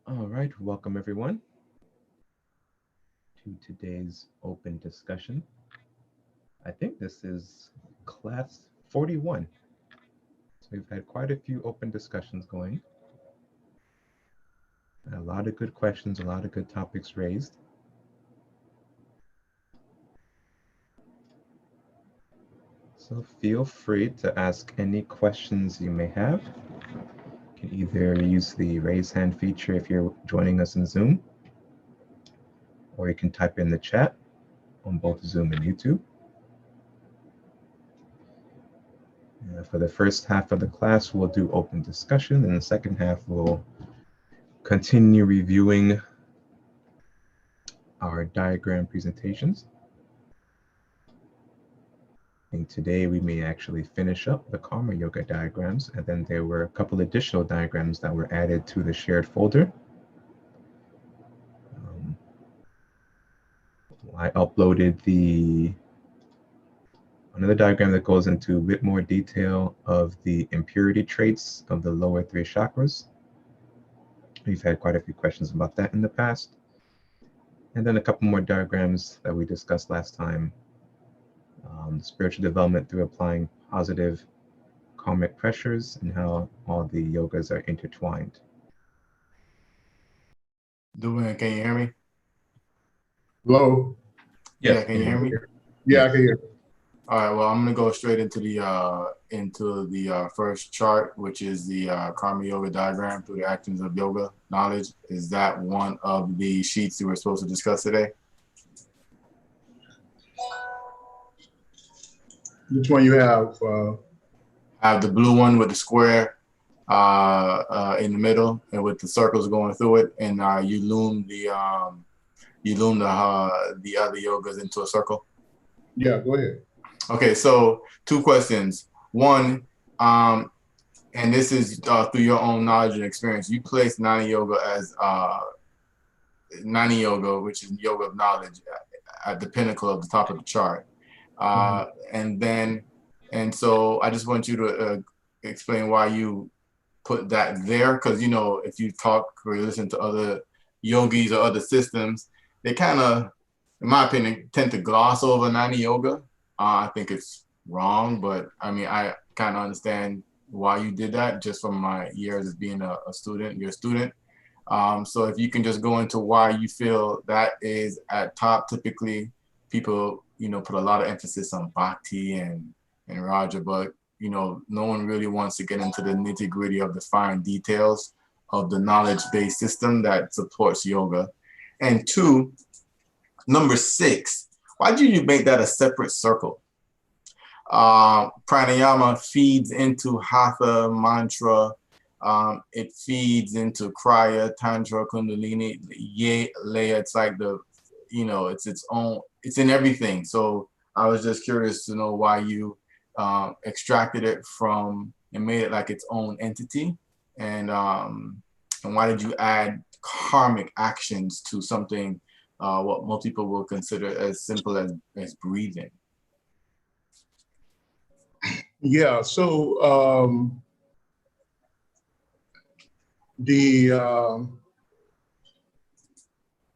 All right, welcome everyone to today's open discussion. I think this is class 41. So we've had quite a few open discussions going. A lot of good questions, a lot of good topics raised. So feel free to ask any questions you may have. You can either use the raise hand feature if you're joining us in Zoom, or you can type in the chat on both Zoom and YouTube. For the first half of the class, we'll do open discussion, and the second half we'll continue reviewing our diagram presentations. And today we may actually finish up the Karma Yoga diagrams, and then there were a couple additional diagrams that were added to the shared folder. I uploaded another diagram that goes into a bit more detail of the impurity traits of the lower three chakras. We've had quite a few questions about that in the past. And then a couple more diagrams that we discussed last time. Spiritual development through applying positive karmic pressures and how all the yogas are intertwined. Can you hear me? Hello? Yes, Yeah, can you hear me? Yeah, I can hear. All right, well, I'm gonna go straight into the first chart, which is the Karma Yoga diagram through the actions of yoga knowledge. Is that one of the sheets you were supposed to discuss today? Which one you have? I have the blue one with the square in the middle and with the circles going through it, and you loom the other yogas into a circle. Yeah, go ahead. Okay, so two questions. One, and this is through your own knowledge and experience. You place Jnana Yoga as Jnana Yoga, which is yoga of knowledge, at the pinnacle of the top of the chart. And so I just want you to explain why you put that there, because if you talk or listen to other yogis or other systems, they kind of, in my opinion, tend to gloss over Jnana Yoga. I think it's wrong, but I mean, I kind of understand why you did that just from my years as being a student, you're a student. So if you can just go into why you feel that is at top. Typically people, put a lot of emphasis on bhakti and raja, but, no one really wants to get into the nitty gritty of the fine details of the knowledge-based system that supports yoga. And two, number 6, why did you make that a separate circle? Pranayama feeds into Hatha mantra. It feeds into Kriya, Tantra, Kundalini, Laya. It's like it's its own, it's in everything. So I was just curious to know why you extracted it from and made it like its own entity. And why did you add karmic actions to something what most people will consider as simple as breathing? Yeah, so the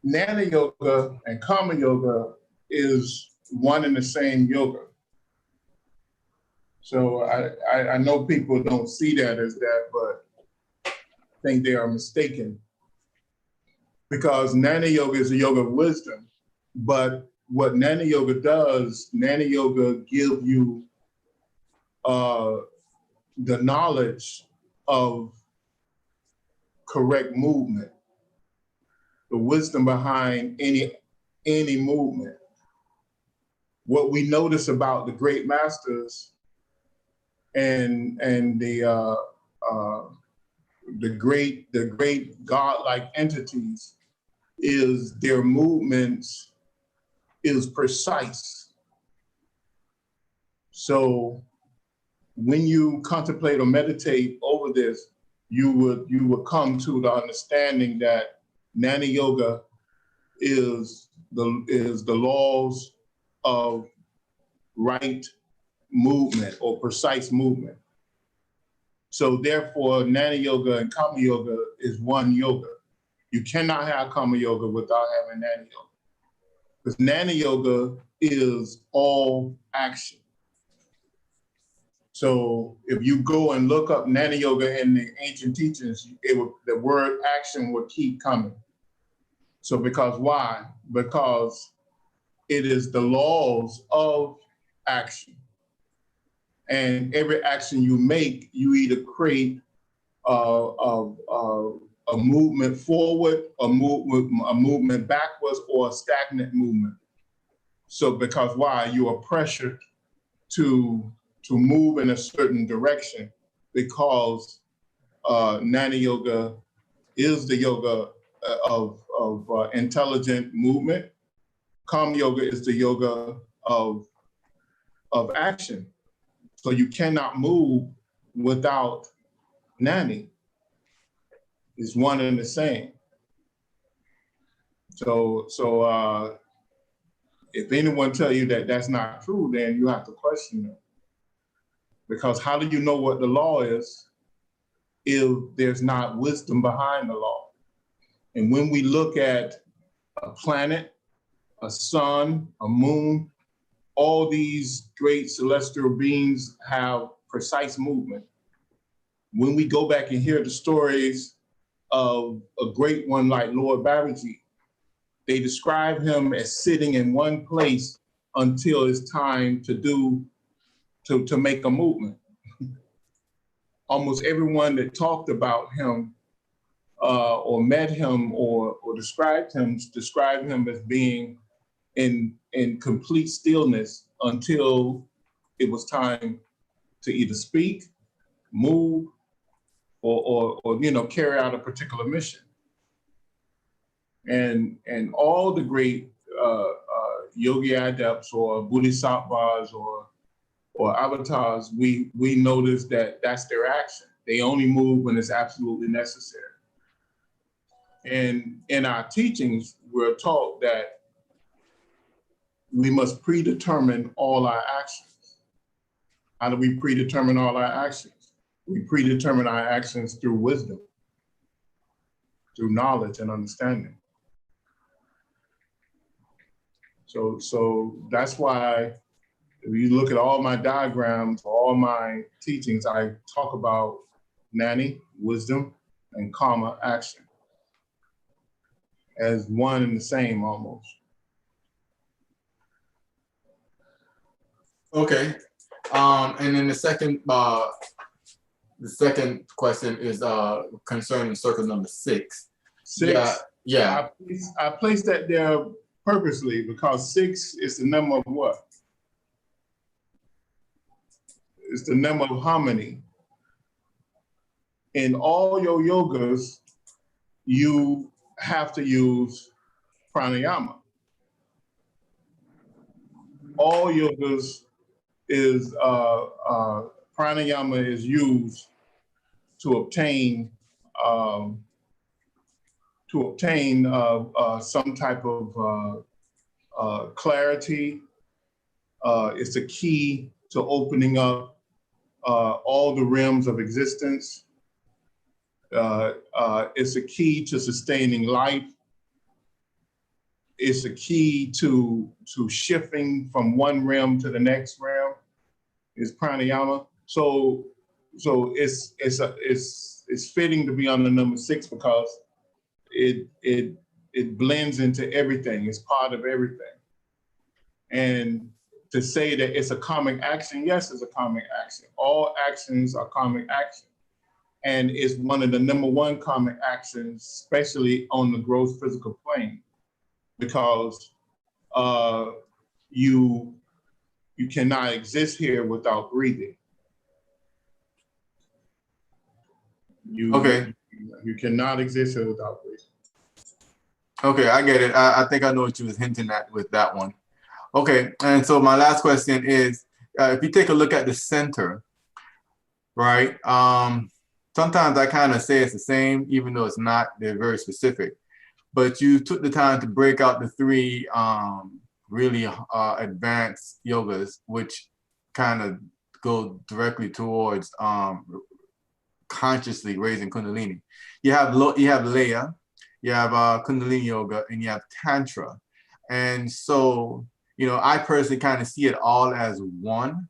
Jnana Yoga and Karma Yoga is one and the same yoga. So I know people don't see that as that, but I think they are mistaken. Because Jnana Yoga is a yoga of wisdom, but what Jnana Yoga does, Jnana Yoga gives you the knowledge of correct movement, the wisdom behind any movement. What we notice about the great masters and the great godlike entities is their movements is precise. So when you contemplate or meditate over this, you would come to the understanding that Jnana Yoga is the laws of right movement or precise movement. So therefore, Jnana Yoga and Karma Yoga is one yoga. You cannot have Karma Yoga without having Jnana Yoga. Because Jnana Yoga is all action. So if you go and look up Jnana Yoga in the ancient teachings, the word action will keep coming. So because why? Because it is the laws of action. And every action you make, you either create a movement forward, a movement backwards, or a stagnant movement. So because why? You are pressured to move in a certain direction, because Jnana Yoga is the yoga of intelligent movement. Karma Yoga is the yoga of action. So you cannot move without Jnana. It's one and the same. So if anyone tell you that that's not true, then you have to question them. Because how do you know what the law is if there's not wisdom behind the law? And when we look at a planet, a sun, a moon, all these great celestial beings have precise movement. When we go back and hear the stories of a great one like Lord Babaji, they describe him as sitting in one place until it's time to make a movement. Almost everyone that talked about him or met him or described him as being in complete stillness until it was time to either speak, move, or carry out a particular mission. And all the great yogi adepts or bodhisattvas or avatars, we notice that that's their action. They only move when it's absolutely necessary. And in our teachings, we're taught that we must predetermine all our actions. How do we predetermine all our actions? We predetermine our actions through wisdom, through knowledge and understanding. So that's why if you look at all my diagrams, all my teachings, I talk about Jnana, wisdom, and karma, action, as one and the same almost. Okay. And then the second question is concerning circle number 6. 6. Yeah. I placed that there purposely because 6 is the number of what? It's the number of harmony. In all your yogas, you have to use pranayama. All yogas is pranayama is used to obtain some type of clarity. It's a key to opening up all the realms of existence. It's a key to sustaining life. It's a key to shifting from one realm to the next realm. Is pranayama. So it's fitting to be on the number 6 because it blends into everything. It's part of everything. And to say that it's a karmic action, yes, it's a karmic action. All actions are karmic action. And it's one of the number 1 karmic actions, especially on the gross physical plane, because you cannot exist here without breathing. You cannot exist here without breathing. Okay, I get it. I think I know what you was hinting at with that one. Okay, and so my last question is, if you take a look at the center, right? Sometimes I kind of say it's the same, even though it's not. They're very specific. But you took the time to break out the 3 really advanced yogas, which kind of go directly towards consciously raising Kundalini. You have Leia, you have Kundalini yoga, and you have Tantra. And so, you know, I personally kind of see it all as one,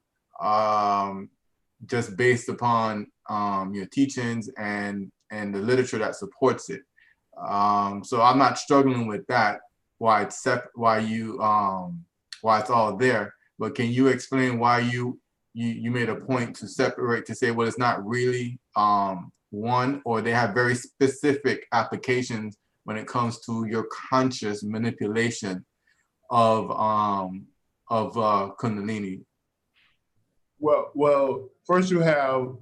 just based upon your teachings and the literature that supports it. So I'm not struggling with that, why it's why it's all there. But can you explain why you made a point to separate, to say, well, it's not really one, or they have very specific applications when it comes to your conscious manipulation of Kundalini? Well, first you have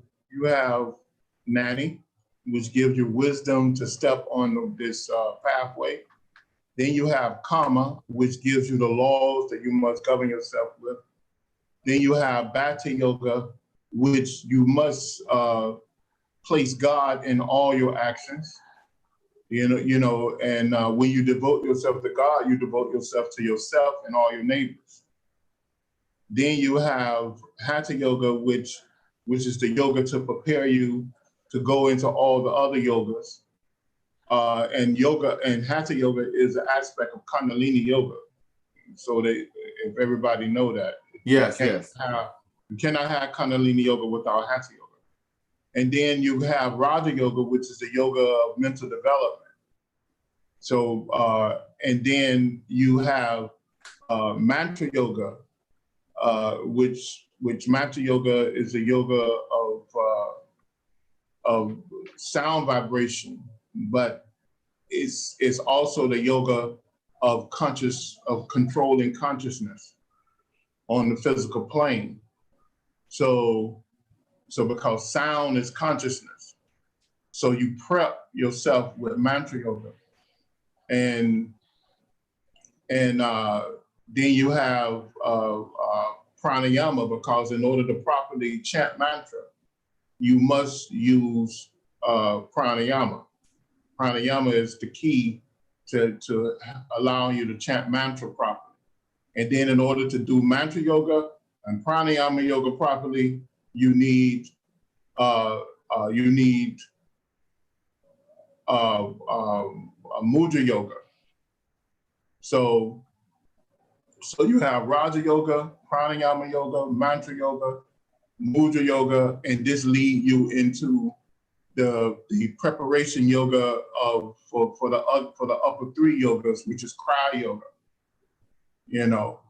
Nani, which gives you wisdom to step on this pathway. Then you have Karma, which gives you the laws that you must govern yourself with. Then you have Bhakti Yoga, which you must place God in all your actions. And when you devote yourself to God, you devote yourself to yourself and all your neighbors. Then you have Hatha Yoga, which is the yoga to prepare you to go into all the other yogas. And Hatha Yoga is an aspect of Kundalini Yoga. So if everybody know that. Yes. You cannot have Kundalini Yoga without Hatha Yoga. And then you have Raja Yoga, which is the yoga of mental development. So, and then you have Mantra Yoga, which Mantra Yoga is a yoga of sound vibration, but it's also the yoga of controlling consciousness on the physical plane. So because sound is consciousness, so you prep yourself with Mantra Yoga, and then you have pranayama, because in order to properly chant mantra, you must use pranayama. Pranayama is the key to allowing you to chant mantra properly. And then in order to do mantra yoga and pranayama yoga properly, you need mudra yoga. So you have Raja Yoga, Pranayama Yoga, Mantra Yoga, Mudra Yoga, and this lead you into the preparation yoga for the upper three yogas, which is Kriya Yoga. You know,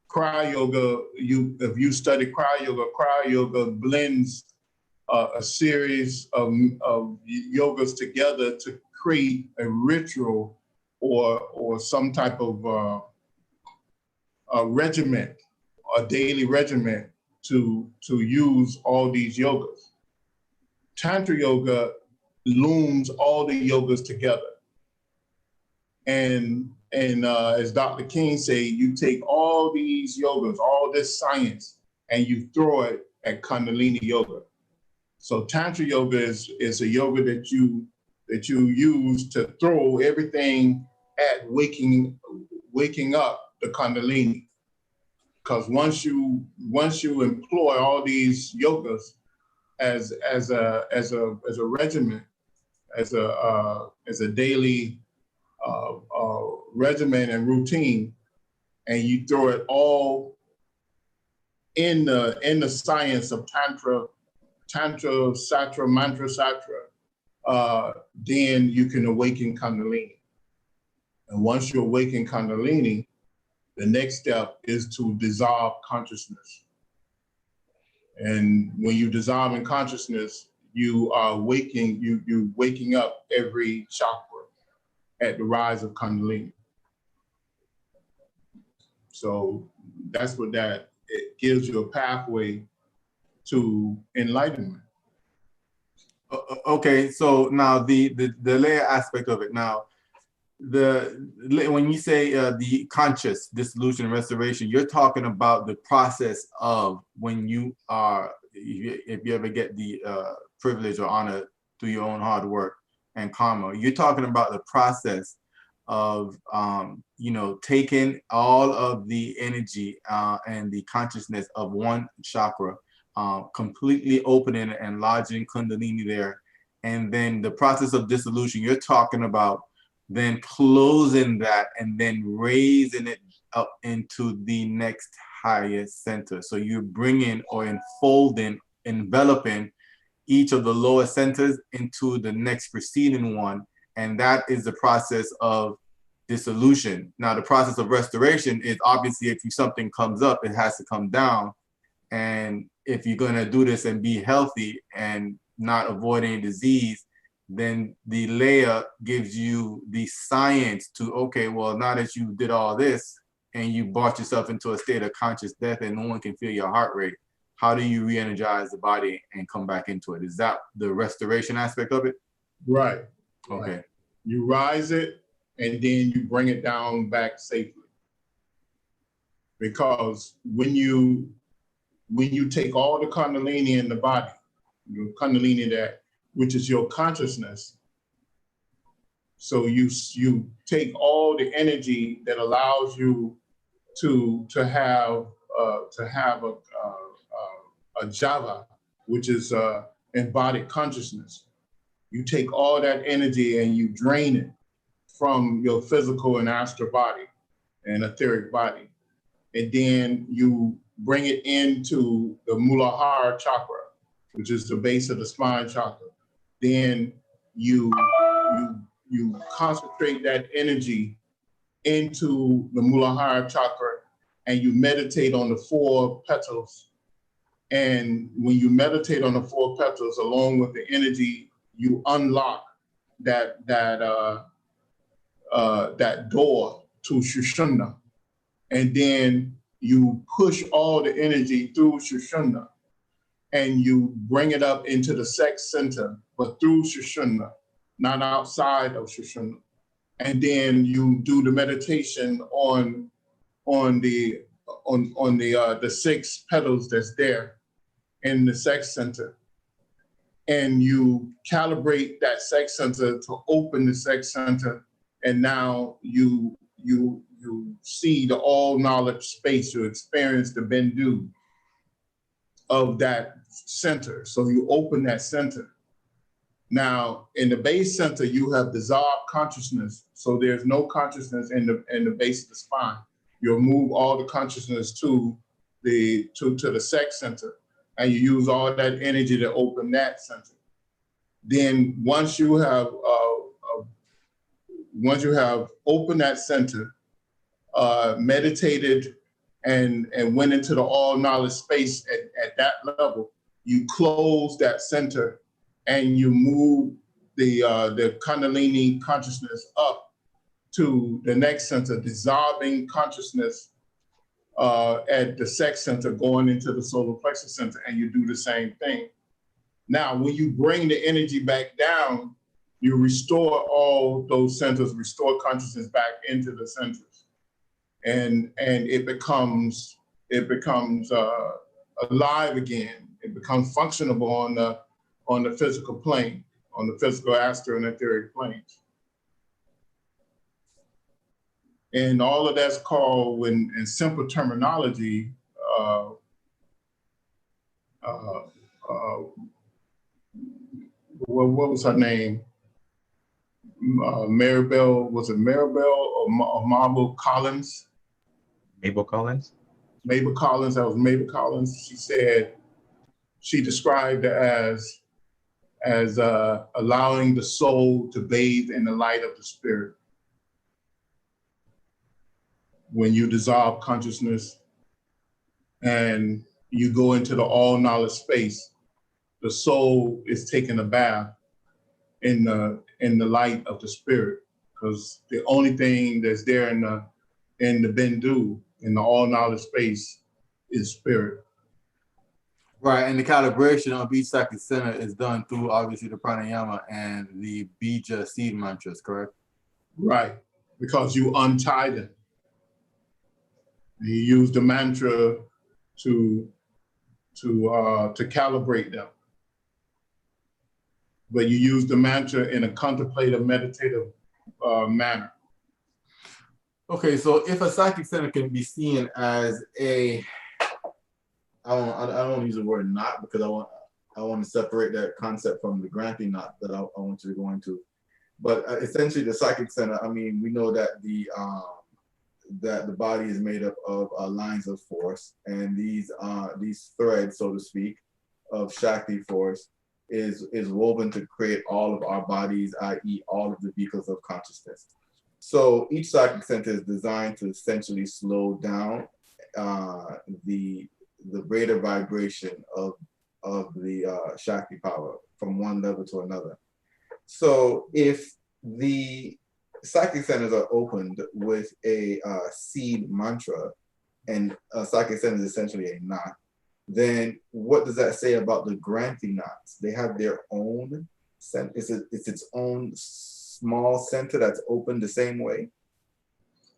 Kriya Yoga. If you study Kriya Yoga blends a series of yogas together to create a ritual or some type of a regiment, a daily regiment to use all these yogas. Tantra Yoga looms all the yogas together. And as Dr. King said, you take all these yogas, all this science, and you throw it at Kundalini Yoga. So Tantra Yoga is a yoga that you use to throw everything at waking up the Kundalini. Because once you employ all these yogas as a regimen, as a daily regimen and routine, and you throw it all in the science of Tantra, Satra, Mantra, Satra, then you can awaken Kundalini. And once you awaken Kundalini, the next step is to dissolve consciousness. And when you dissolve in consciousness, you are waking, you waking up every chakra at the rise of Kundalini. So that's what it gives you a pathway to enlightenment. Okay, so now the layer aspect of it. Now, when you say the conscious dissolution and restoration, you're talking about the process of when you are, if you ever get the privilege or honor through your own hard work and karma, you're talking about the process of taking all of the energy and the consciousness of one chakra, completely opening and enlarging Kundalini there, And then the process of dissolution, you're talking about then closing that and then raising it up into the next highest center. So you're bringing or enfolding, enveloping each of the lower centers into the next preceding one. And that is the process of dissolution. Now, the process of restoration is obviously if something comes up, it has to come down. And if you're going to do this and be healthy and not avoid any disease, then the layer gives you the science to, okay, well, now that you did all this and you brought yourself into a state of conscious death and no one can feel your heart rate, how do you re-energize the body and come back into it? Is that the restoration aspect of it? Right. Okay. Right. You rise it and then you bring it down back safely. Because when you take all the Kundalini in the body, your Kundalini that, which is your consciousness, so you take all the energy that allows you to have a Java, which is embodied consciousness. You take all that energy and you drain it from your physical and astral body and etheric body. And then you bring it into the Muladhara chakra, which is the base of the spine chakra. Then you concentrate that energy into the Muladhara chakra and you meditate on the 4 petals. And when you meditate on the 4 petals, along with the energy, you unlock that door to Shushumna. And then you push all the energy through Shushumna and you bring it up into the sex center, but through Shushumna, not outside of Shushumna. And then you do the meditation on the 6 petals that's there in the sex center. And you calibrate that sex center to open the sex center. And now you see the all knowledge space, you experience the Bendu of that center. So you open that center. Now, in the base center, you have dissolved consciousness. So there's no consciousness in the base of the spine. You'll move all the consciousness to the sex center, and you use all that energy to open that center. Then once you have opened that center, meditated and went into the all knowledge space at that level, you close that center and you move the Kundalini consciousness up to the next center, dissolving consciousness at the sex center, going into the solar plexus center, and you do the same thing. Now, when you bring the energy back down, you restore all those centers, restore consciousness back into the centers, and it becomes alive again. It becomes functionable on the physical plane, on the physical, astral, and etheric planes. And all of that's called, in simple terminology, what was her name? Maribel, was it Maribel or Marble Collins? Mabel Collins? Mabel Collins, that was Mabel Collins. She said, she described it as allowing the soul to bathe in the light of the spirit. When you dissolve consciousness and you go into the all knowledge space, the soul is taking a bath in the light of the spirit, because the only thing that's there in the Bendu, in the all knowledge space, is spirit. Right, and the calibration of each psychic center is done through obviously the pranayama and the bija seed mantras, correct? Right, because you untie them. You use the mantra to calibrate them. But you use the mantra in a contemplative, meditative manner. Okay, so if a psychic center can be seen as a, I don't want to use the word not, because I want to separate that concept from the granting knot that I want you to go into. But essentially, the psychic center. I mean, we know that the body is made up of lines of force, and these threads, so to speak, of Shakti force is woven to create all of our bodies, i.e., all of the vehicles of consciousness. So each psychic center is designed to essentially slow down the rate of vibration of the Shakti power from one level to another. So if the psychic centers are opened with a seed mantra, and a psychic center is essentially a knot, then what does that say about the granting knots? They have their own center. It's its own small center that's open the same way.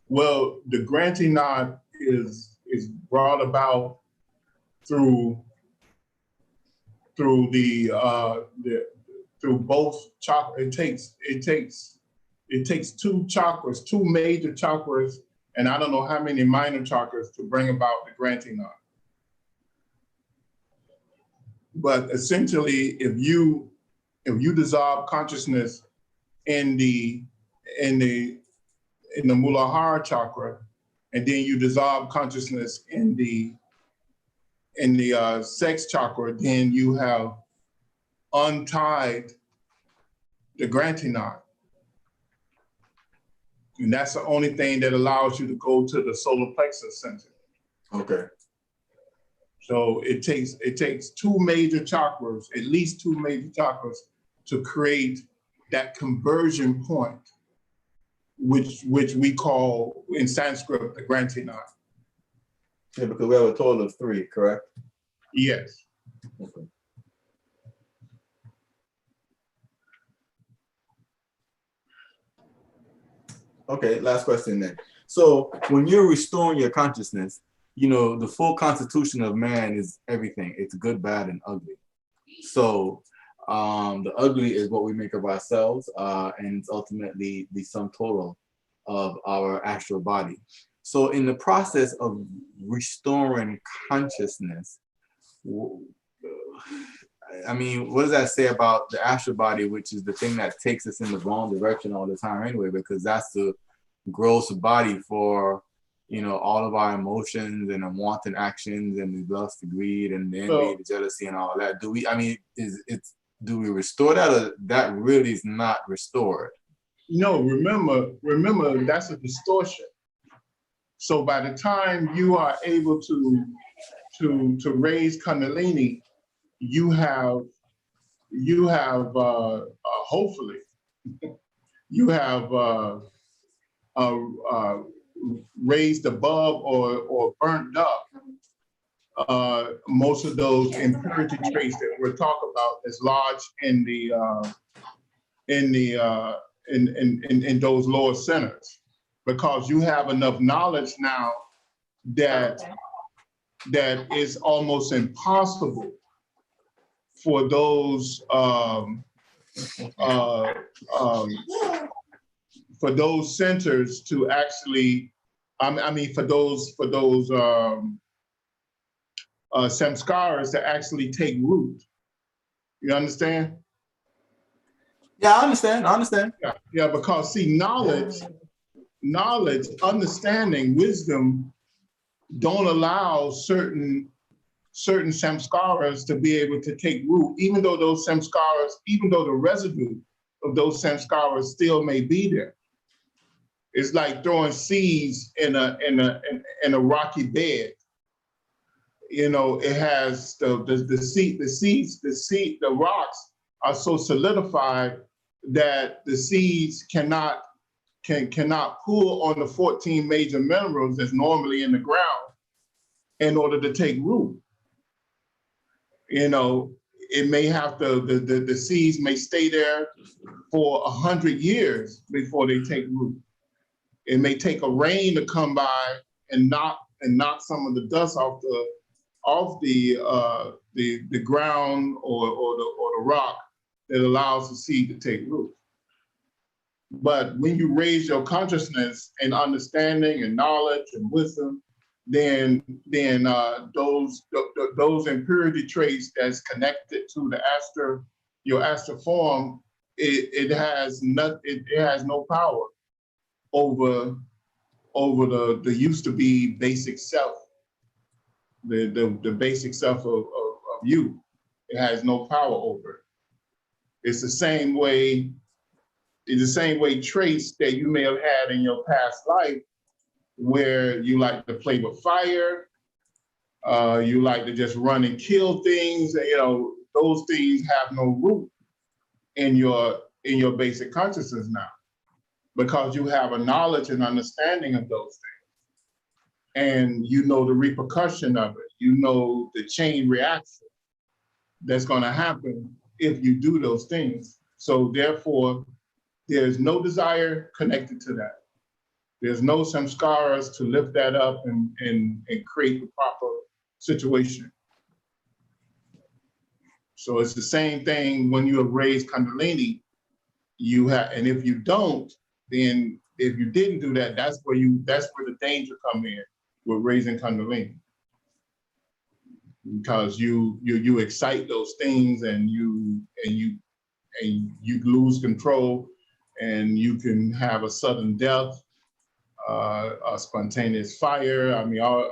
Well, the granting knot is brought about through through both chakras. It takes two chakras, two major chakras, and I don't know how many minor chakras to bring about the granting knot. But essentially, if you dissolve consciousness in the Muladhara chakra, and then you dissolve consciousness in the sex chakra, then you have untied the granting knot. And that's the only thing that allows you to go to the solar plexus center. Okay. So it takes two major chakras, at least two major chakras, to create that conversion point, which we call in Sanskrit the granting knot. Yeah, because we have a total of 3, correct? Yes. Okay. Okay, last question then. So when you're restoring your consciousness, you know, the full constitution of man is everything. It's good, bad, and ugly. So the ugly is what we make of ourselves, and it's ultimately the sum total of our astral body. So in the process of restoring consciousness, I mean, what does that say about the astral body, which is the thing that takes us in the wrong direction all the time anyway, because that's the gross body for, you know, all of our emotions and unwanted actions and the lust, the greed, and the envy, the jealousy, and all that. Do we, I mean, do we restore that, or that really is not restored? No, remember that's a distortion. So by the time you are able to raise Kundalini, you have hopefully you have raised above or burnt up most of those impurity traits that we're talking about that's lodged in those lower centers, because you have enough knowledge now that it's almost impossible for those centers to actually, I mean, for those samskaras to actually take root. You understand? Yeah, I understand. Yeah, because see, knowledge, understanding, wisdom don't allow certain samskaras to be able to take root, even though those samskaras, even though the residue of those samskaras still may be there. It's like throwing seeds in a rocky bed. You know, it has the rocks are so solidified that the seeds cannot pull on the 14 major minerals that's normally in the ground in order to take root. You know, it may have to, the seeds may stay there for 100 years before they take root. It may take a rain to come by and knock some of the dust off the ground or the rock that allows the seed to take root. But when you raise your consciousness and understanding and knowledge and wisdom, those impurity traits that's connected to the your astral form, it has no power over the used to be basic self, the basic self of you. It has no power over it. It's the same way traits that you may have had in your past life, where you like to play with fire, you like to just run and kill things. You know, those things have no root in your basic consciousness now, because you have a knowledge and understanding of those things, and you know the repercussion of it. You know the chain reaction that's going to happen if you do those things. So therefore, there's no desire connected to that. There's no samskaras to lift that up and create the proper situation. So it's the same thing when you have raised Kundalini. And if you don't, then if you didn't do that, that's where the danger come in with raising Kundalini. Because you excite those things, and you lose control, and you can have a sudden death, a spontaneous fire. I mean, all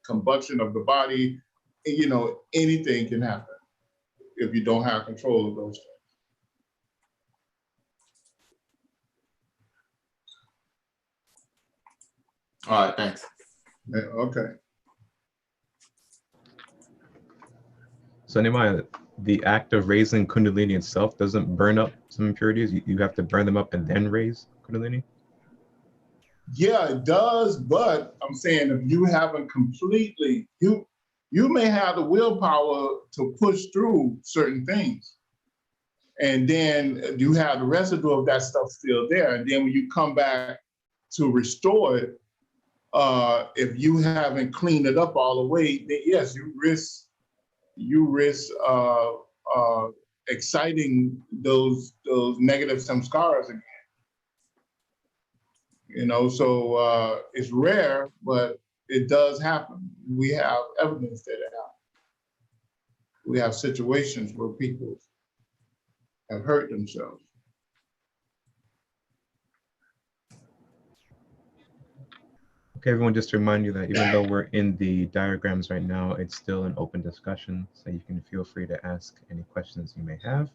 combustion of the body. You know, anything can happen if you don't have control of those things. All right, thanks. Yeah, okay. So Nehemiah, the act of raising Kundalini itself doesn't burn up some impurities. You have to burn them up and then raise Kundalini? Yeah, it does, but I'm saying if you haven't completely, you may have the willpower to push through certain things. And then you have the residue of that stuff still there. And then when you come back to restore it, if you haven't cleaned it up all the way, then yes, you risk exciting those negative samskaras again. You know, so it's rare, but it does happen. We have evidence that it happens. We have situations where people have hurt themselves. Okay, everyone, just to remind you that even though we're in the diagrams right now, it's still an open discussion, so you can feel free to ask any questions you may have,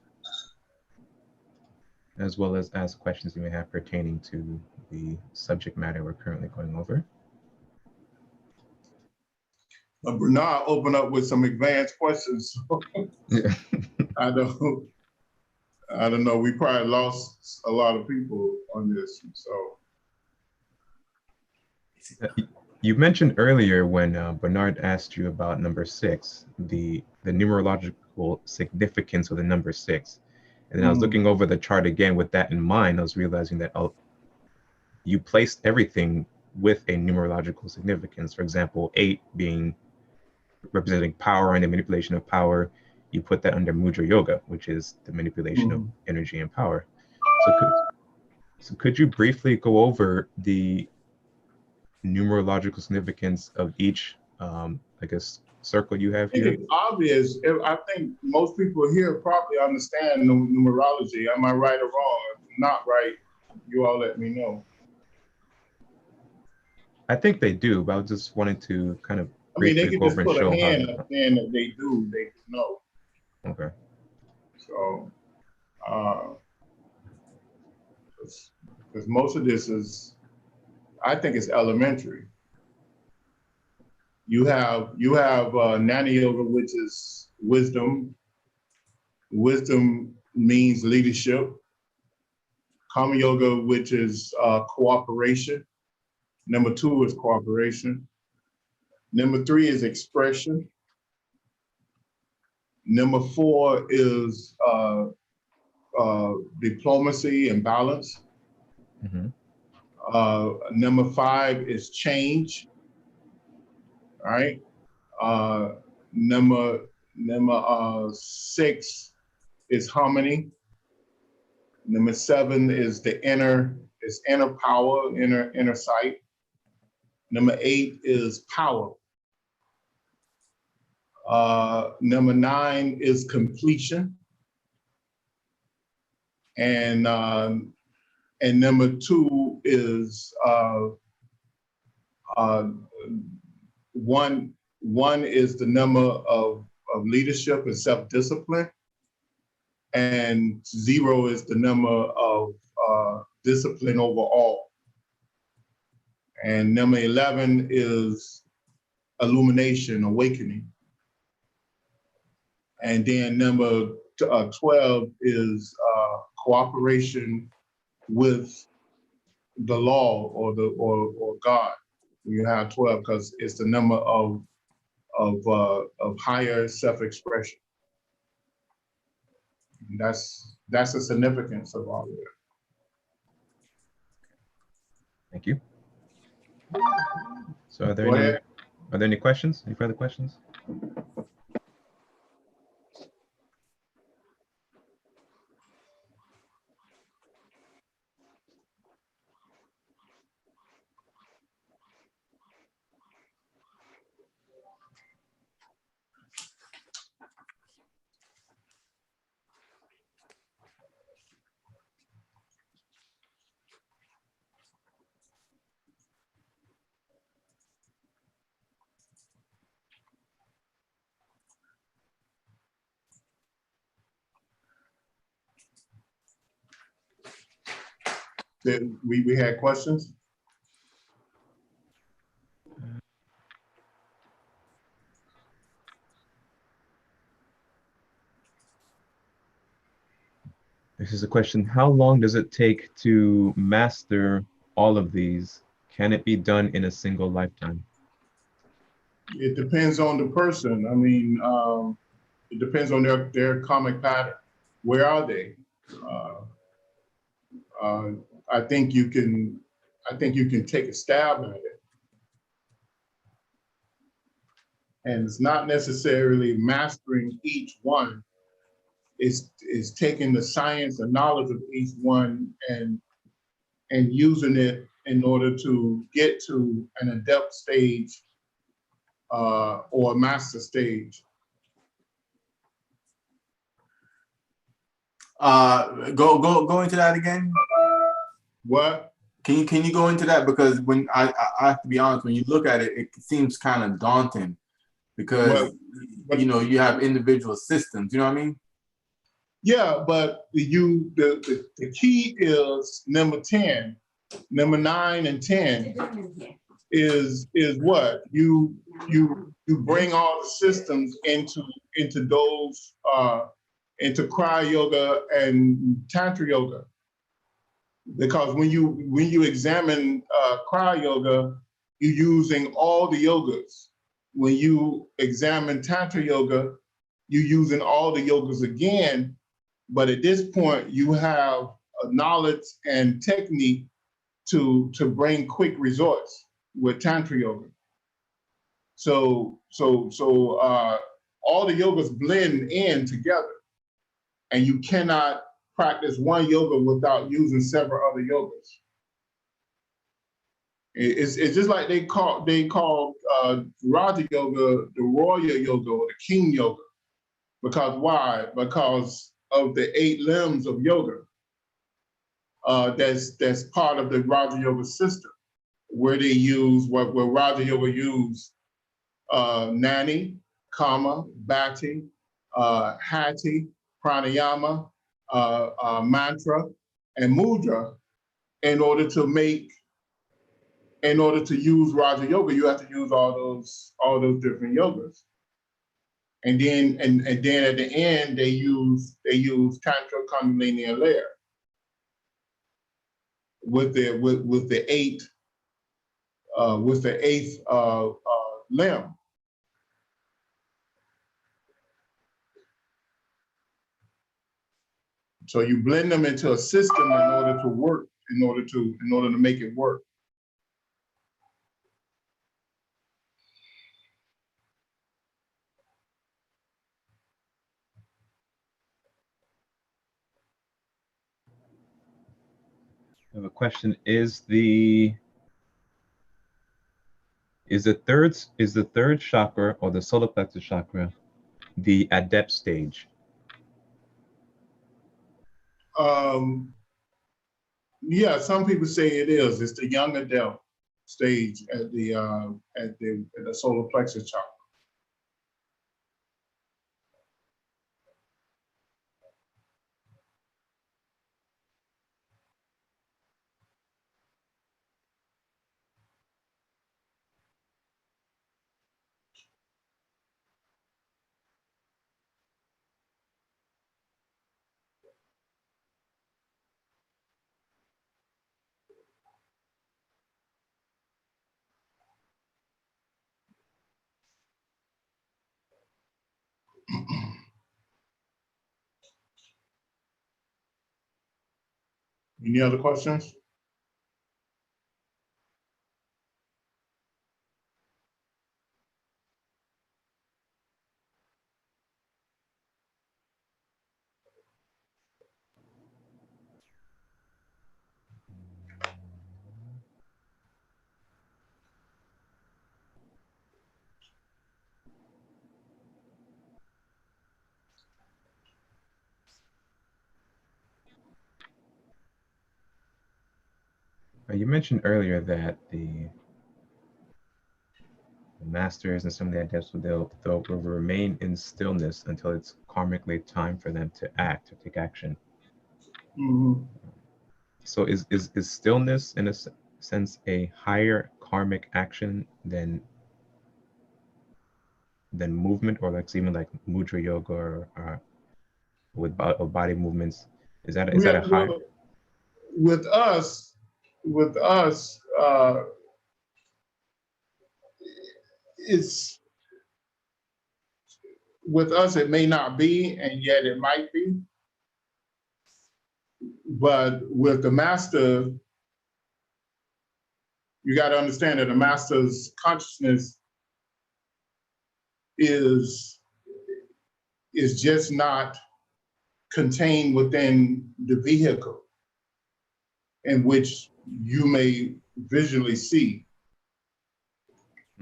as well as ask questions you may have pertaining to the subject matter we're currently going over. Bernard opened up with some advanced questions. Yeah. I don't know. We probably lost a lot of people on this, so. You mentioned earlier when Bernard asked you about number 6, the numerological significance of the number 6. And then I was looking over the chart again with that in mind. I was realizing that you placed everything with a numerological significance. For example, 8 being representing power and the manipulation of power. You put that under Mudra Yoga, which is the manipulation of energy and power. So could you briefly go over the numerological significance of each, I guess, circle you have here? It's obvious. I think most people here probably understand numerology. Am I right or wrong? If not right, you all let me know. I think they do, but I just wanted to kind of they can go just over put and show a hand how. up saying that they do know. Okay. So, because most of this is, I think it's elementary. You have Jnana Yoga, which is wisdom. Wisdom means leadership. Karma Yoga, which is cooperation. Number 2 is cooperation. Number 3 is expression. Number 4 is diplomacy and balance. Number 5 is change. All right. Number 6 is harmony. Number 7 is the inner power, inner sight. Number 8 is power. Number 9 is completion. And number 2 is one is the number of leadership and self-discipline, and 0 is the number of discipline overall. And number 11 is illumination, awakening. And then number 12 is cooperation with the law or God. You have 12 because it's the number of higher self-expression. That's the significance of all of it. Thank you. So are there any questions? Any further questions? We had questions? This is a question. How long does it take to master all of these? Can it be done in a single lifetime? It depends on the person. I mean, it depends on their karmic pattern. Where are they? I think you can take a stab at it. And it's not necessarily mastering each one. It's taking the science and knowledge of each one and using it in order to get to an adept stage or a master stage. Go into that again. What? Can you go into that? Because when I have to be honest, when you look at it, it seems kind of daunting because you know you have individual systems. You know what I mean? Yeah, but the key is number 10, number 9 and 10 is what you bring all the systems into those into Kriya Yoga and Tantra Yoga, because when you examine Kriya Yoga, you're using all the yogas. When you examine Tantra Yoga, you're using all the yogas again. But at this point, you have a knowledge and technique to bring quick results with Tantra Yoga. So all the yogas blend in together, and you cannot practice one yoga without using several other yogas. It's just like they call Raja Yoga the royal yoga or the king yoga. Because why? Because of the 8 limbs of yoga. That's part of the Raja Yoga system, where they use where Raja Yoga use Nani, Kama, Bhati, Hati, Pranayama, Mantra, and Mudra. In order to use Raja Yoga, you have to use all those different yogas. And then at the end they use Tantra Kundalini and Layer with the eighth limb. So you blend them into a system in order to work, in order to make it work. I have a question. Is the Is the third chakra or the solar plexus chakra the adept stage? Yeah, some people say it is. It's the young adult stage at the solar plexus chakra. Any other questions? You mentioned earlier that the masters and some of the adepts they'll remain in stillness until it's karmically time for them to act, to take action. Mm-hmm. So is stillness in a sense a higher karmic action than movement, or like even like mudra yoga or with body movements? Is that a higher? With us, it's with us. It may not be, and yet it might be. But with the master, you got to understand that the master's consciousness is just not contained within the vehicle in which you may visually see.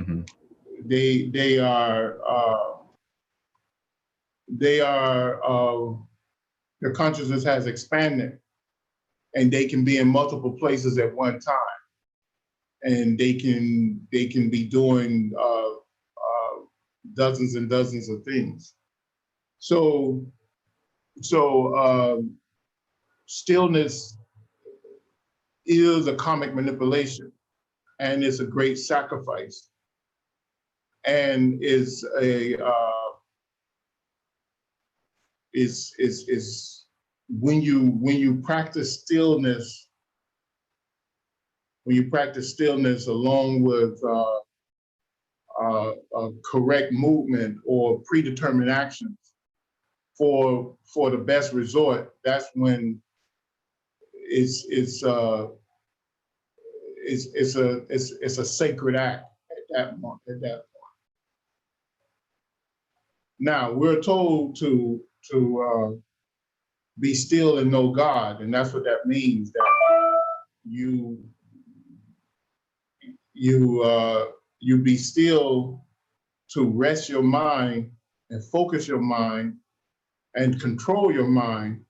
Mm-hmm. They are their consciousness has expanded, and they can be in multiple places at one time, and they can be doing dozens and dozens of things. So stillness is a karmic manipulation, and it's a great sacrifice, and is a is when you practice stillness, along with correct movement or predetermined actions for the best resort, that's when it's a sacred act at that point. Now we're told to be still and know God, and that's what that means. That you be still to rest your mind and focus your mind and control your mind,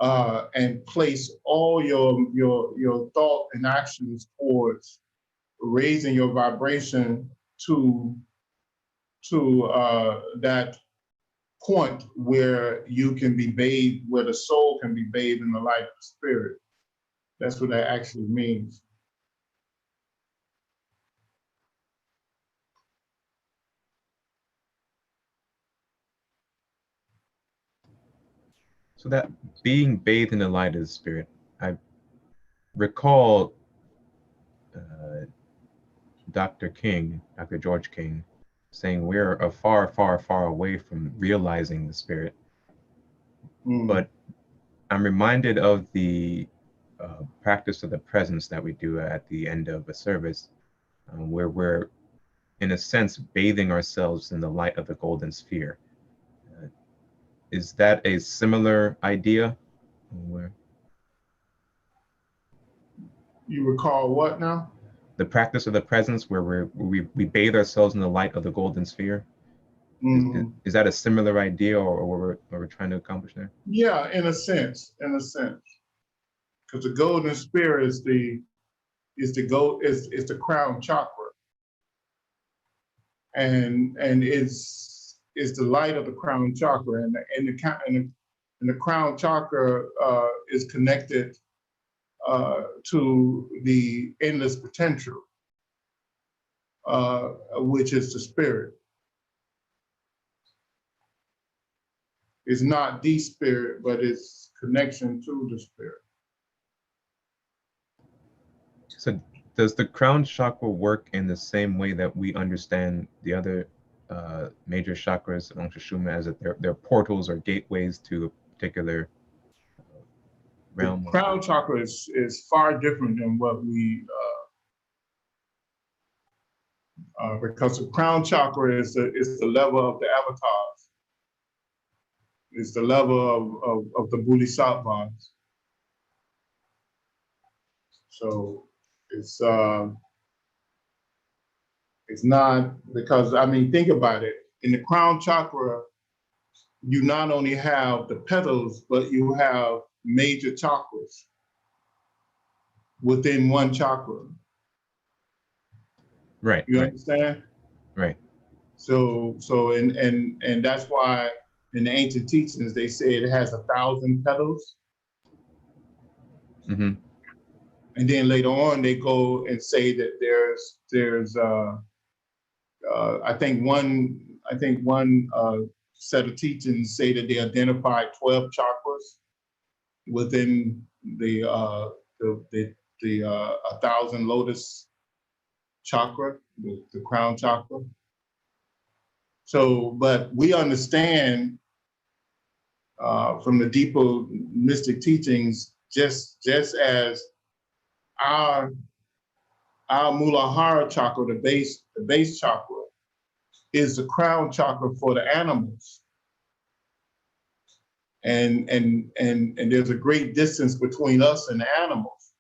and place all your thought and actions towards raising your vibration to that point where you can be bathed, where the soul can be bathed in the light of the spirit. That's what that actually means. So that being bathed in the light of the spirit, I recall Dr. George King, saying we're a far, far, far away from realizing the spirit. But I'm reminded of the practice of the presence that we do at the end of a service, where we're, in a sense, bathing ourselves in the light of the golden sphere. Is that a similar idea? You recall what now? the practice of the presence, where we bathe ourselves in the light of the golden sphere. Is that a similar idea, or what we're trying to accomplish there? Yeah, in a sense, because the golden sphere is the crown chakra, and is the light of the crown chakra, and the crown chakra is connected to the endless potential, which is the spirit. It's not the spirit, but it's connection to the spirit. So does the crown chakra work in the same way that we understand the other major chakras among Shishuma, as that they're portals or gateways to a particular realm? The crown chakra is far different than what we, because the crown chakra is the level of the avatars. It's the level of the bodhisattvas. So it's not, because, I mean, think about it. In the crown chakra, you not only have the petals, but you have major chakras within one chakra. Right. You right. understand? Right. So and that's why in the ancient teachings they say it has 1,000 petals. Mm-hmm. And then later on they go and say that there's I think one set of teachings say that they identified 12 chakras within the 1,000 lotus chakra, the crown chakra. So, but we understand from the deeper mystic teachings, just as our Muladhara chakra, the base chakra, is the crown chakra for the animals. And there's a great distance between us and the animals.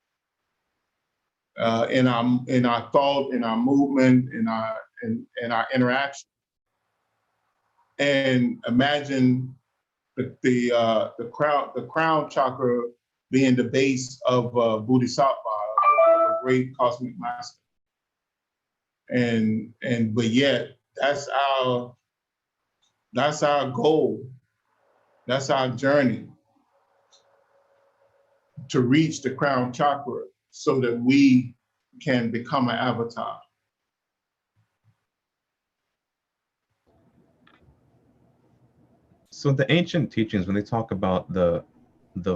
In our thought, in our movement, in our interaction. And imagine the crown chakra being the base of Bodhisattva, a great cosmic master. But yet that's our goal. That's our journey to reach the crown chakra so that we can become an avatar. So the ancient teachings, when they talk about the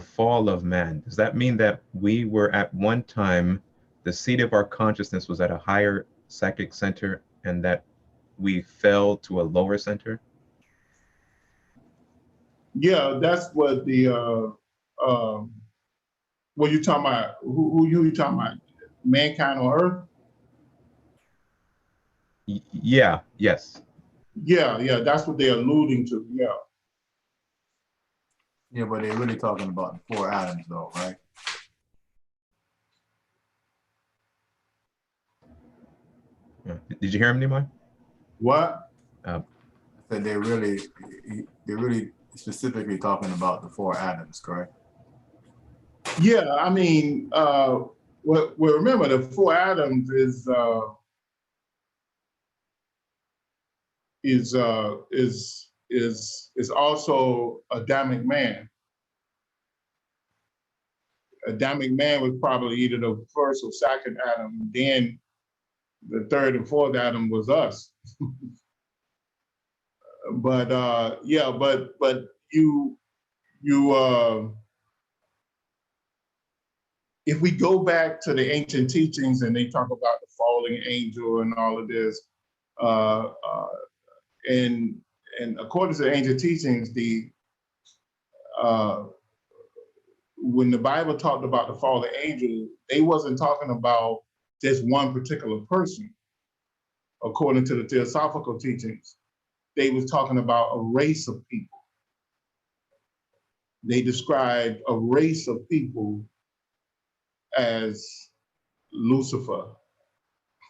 fall of man, does that mean that we were at one time, the seat of our consciousness was at a higher psychic center, and that we fell to a lower center? Yeah, that's what the what you talking about? Who you talking about? Mankind on Earth? Yeah. Yes. Yeah, that's what they're alluding to. Yeah. Yeah, but they're really talking about the 4 atoms, though, right? Did you hear him, Nehemiah? What? I said they're really specifically talking about the 4 atoms, correct? Yeah, I mean, well, remember the 4 atoms is also Adamic man. Adamic man was probably either the first or second atom. Then the third and fourth atom was us. But yeah, but you if we go back to the ancient teachings and they talk about the falling angel and all of this, and according to the ancient teachings, when the Bible talked about the fallen angel, they wasn't talking about just one particular person. According to the theosophical teachings, they was talking about a race of people. They described a race of people as Lucifer,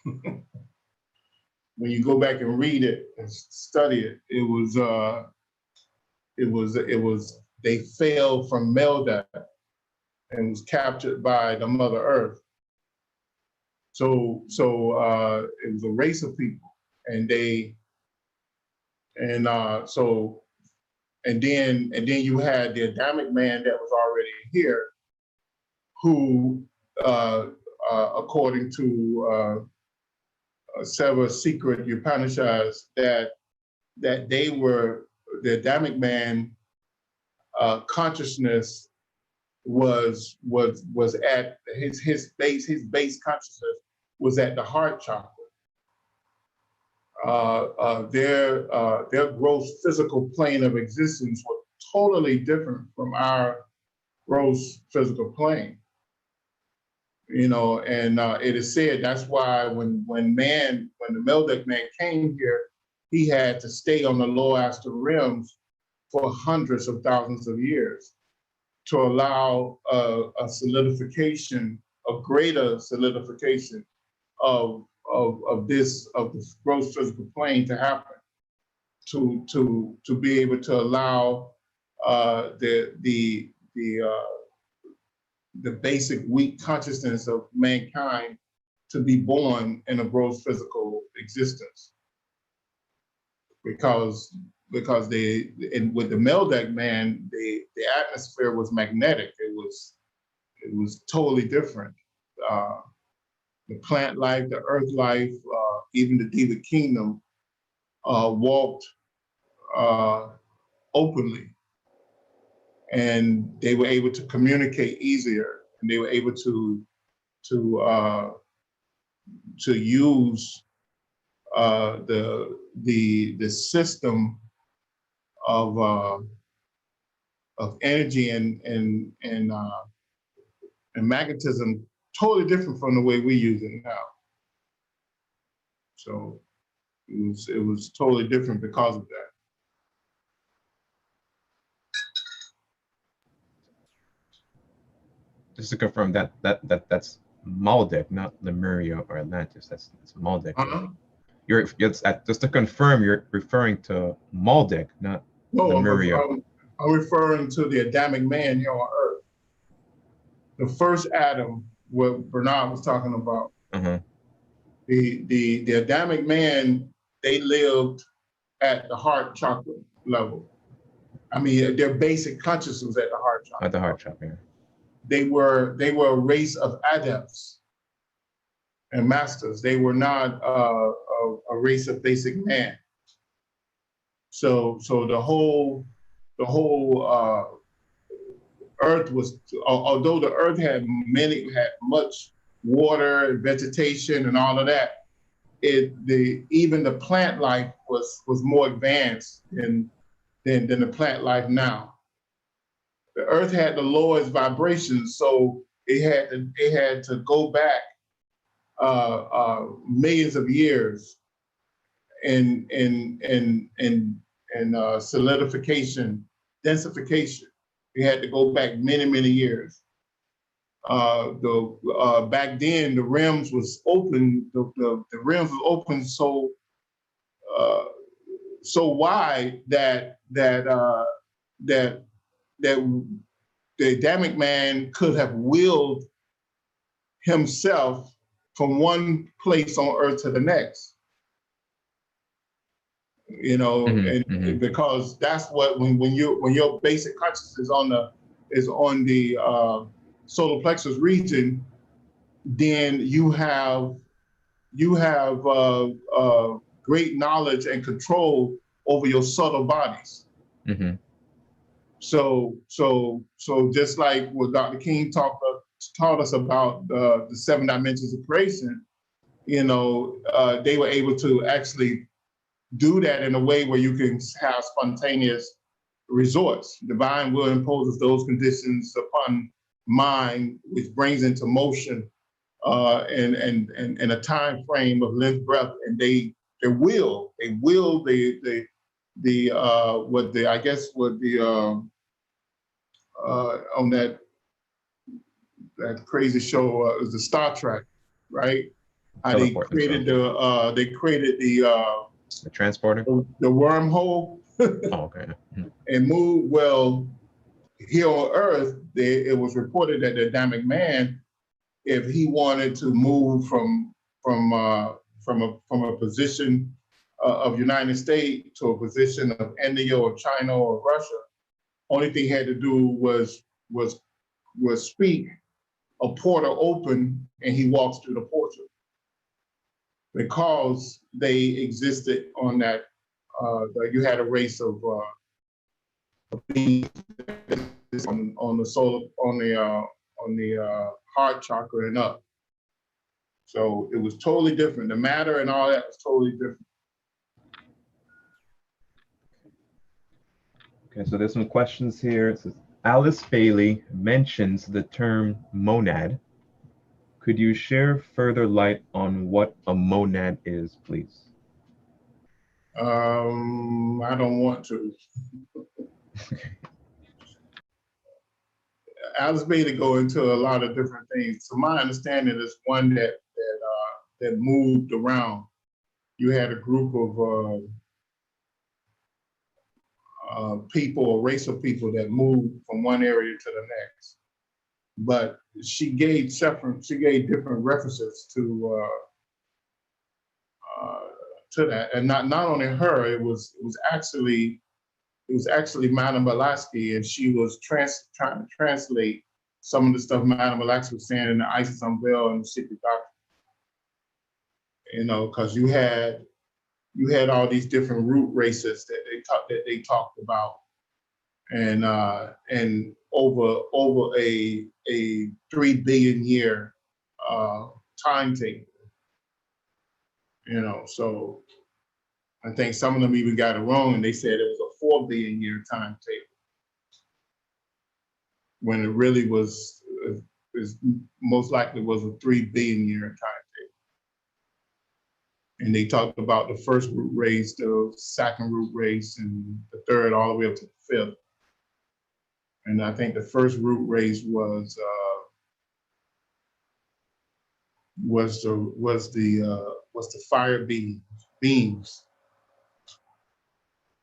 when you go back and read it and study it, it was they fell from Melda and was captured by the Mother Earth. So it was a race of people, and then you had the Adamic man that was already here, who, according to several secret Upanishads, that they were the Adamic man consciousness was at his base consciousness was at the heart chakra. Their gross physical plane of existence was totally different from our gross physical plane. And it is said that's why when the Meldic man came here, he had to stay on the lower astral realms for hundreds of thousands of years to allow a solidification, a greater solidification of this gross physical plane to happen, to be able to allow the basic weak consciousness of mankind to be born in a gross physical existence. Because with the Meldic man, the atmosphere was magnetic. It was totally different. The plant life, the earth life, even the Diva kingdom walked openly, and they were able to communicate easier, and they were able to use the system of energy and magnetism totally different from the way we use it now. So it was totally different because of that. Just to confirm that's Maldek, not Lemuria or Atlantis. That's Maldek. Just to confirm, you're referring to Maldek, not Lemuria. I'm referring to the Adamic man here on Earth. The first Adam, what Bernard was talking about. The Adamic man, they lived at the heart chakra level. I mean, their basic consciousness was at the heart chakra. At the heart chakra. Yeah. They were a race of adepts and masters. They were not a race of basic man. So the whole Earth was, although the Earth had much water and vegetation and all of that, even the plant life was more advanced than the plant life now. The Earth had the lowest vibrations, so it had to go back millions of years in solidification, densification. It had to go back many years. Back then the rims was open. The rims was open so wide that the Adamic man could have willed himself from one place on Earth to the next. Because that's what when your basic consciousness is on the solar plexus region, then you have great knowledge and control over your subtle bodies. So just like what Dr. King taught us about the 7 dimensions of creation, they were able to actually do that in a way where you can have spontaneous resorts. Divine will imposes those conditions upon mind, which brings into motion in a time frame of length, breadth, and they will on that crazy show is the Star Trek, right? They Teleport created themselves. the transporter. the wormhole Oh, okay. Mhm. and moved. Well, here on Earth, it was reported that the Adamic man, if he wanted to move from a position of United States to a position of India or China or Russia, only thing he had to do was speak, a portal open, and he walks through the portal. Because they existed on that, you had a race of beings on the solar, on the heart chakra and up. So it was totally different. The matter and all that was totally different. Okay, so there's some questions here. It says, Alice Bailey mentions the term monad. Could you share further light on what a monad is, please? I don't want to. Alice Bailey go into a lot of different things. So my understanding is one that moved around. You had a group of people, a race of people that moved from one area to the next. But she gave different references to that, and not only her. It was actually Madame Blavatsky, and she was trying to translate some of the stuff Madame Blavatsky was saying in the Isis Unveiled and the Secret Doctrine. You know, because you had all these different root races that they talked about, and over a 3 billion year timetable. You know, so I think some of them even got it wrong, and they said it was a 4 billion year timetable, when it really was most likely was a 3 billion year timetable. And they talked about the first root race, the second root race, and the third, all the way up to the fifth. And I think the first root race was the fire beings.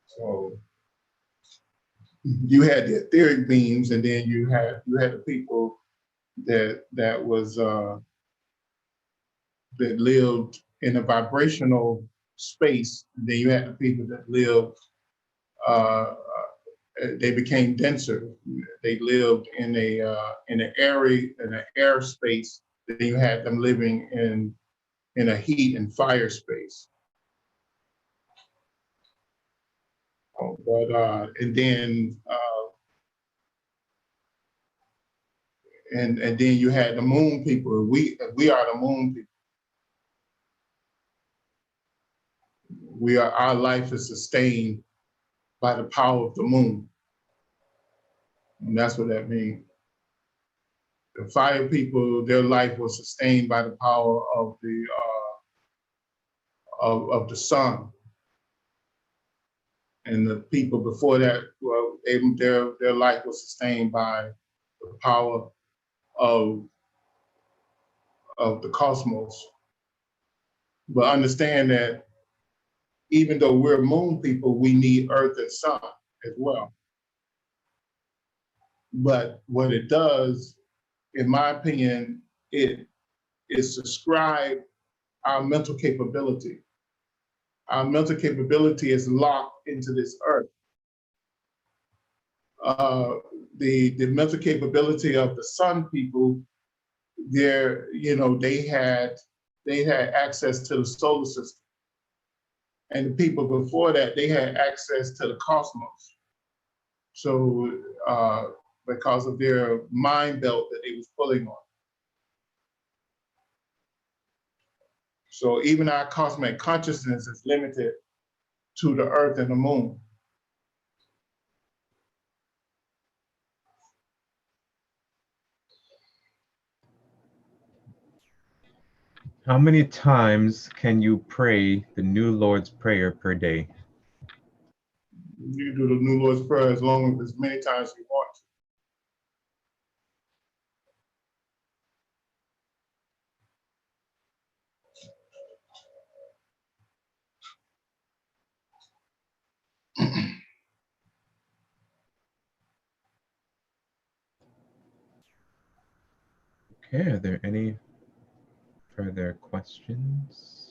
So you had the etheric beings, and then you had the people that lived in a vibrational space. And then you had the people that lived. They became denser. They lived in an air space. Then you had them living in a heat and fire space. But and then you had the moon people. We are the moon people. Our life is sustained by the power of the moon, and that's what that means. The fire people, their life was sustained by the power of the sun. And the people before that, well, their life was sustained by the power of the cosmos. But understand that even though we're moon people, we need earth and sun as well. But what it does, in my opinion, it subscribe our mental capability. Our mental capability is locked into this earth. The mental capability of the sun people, they had access to the solar system. And the people before that, they had access to the cosmos. So because of their mind belt that they was pulling on. So even our cosmic consciousness is limited to the earth and the moon. How many times can you pray the New Lord's Prayer per day? You can do the New Lord's Prayer as many times as you want Okay, are there any further questions?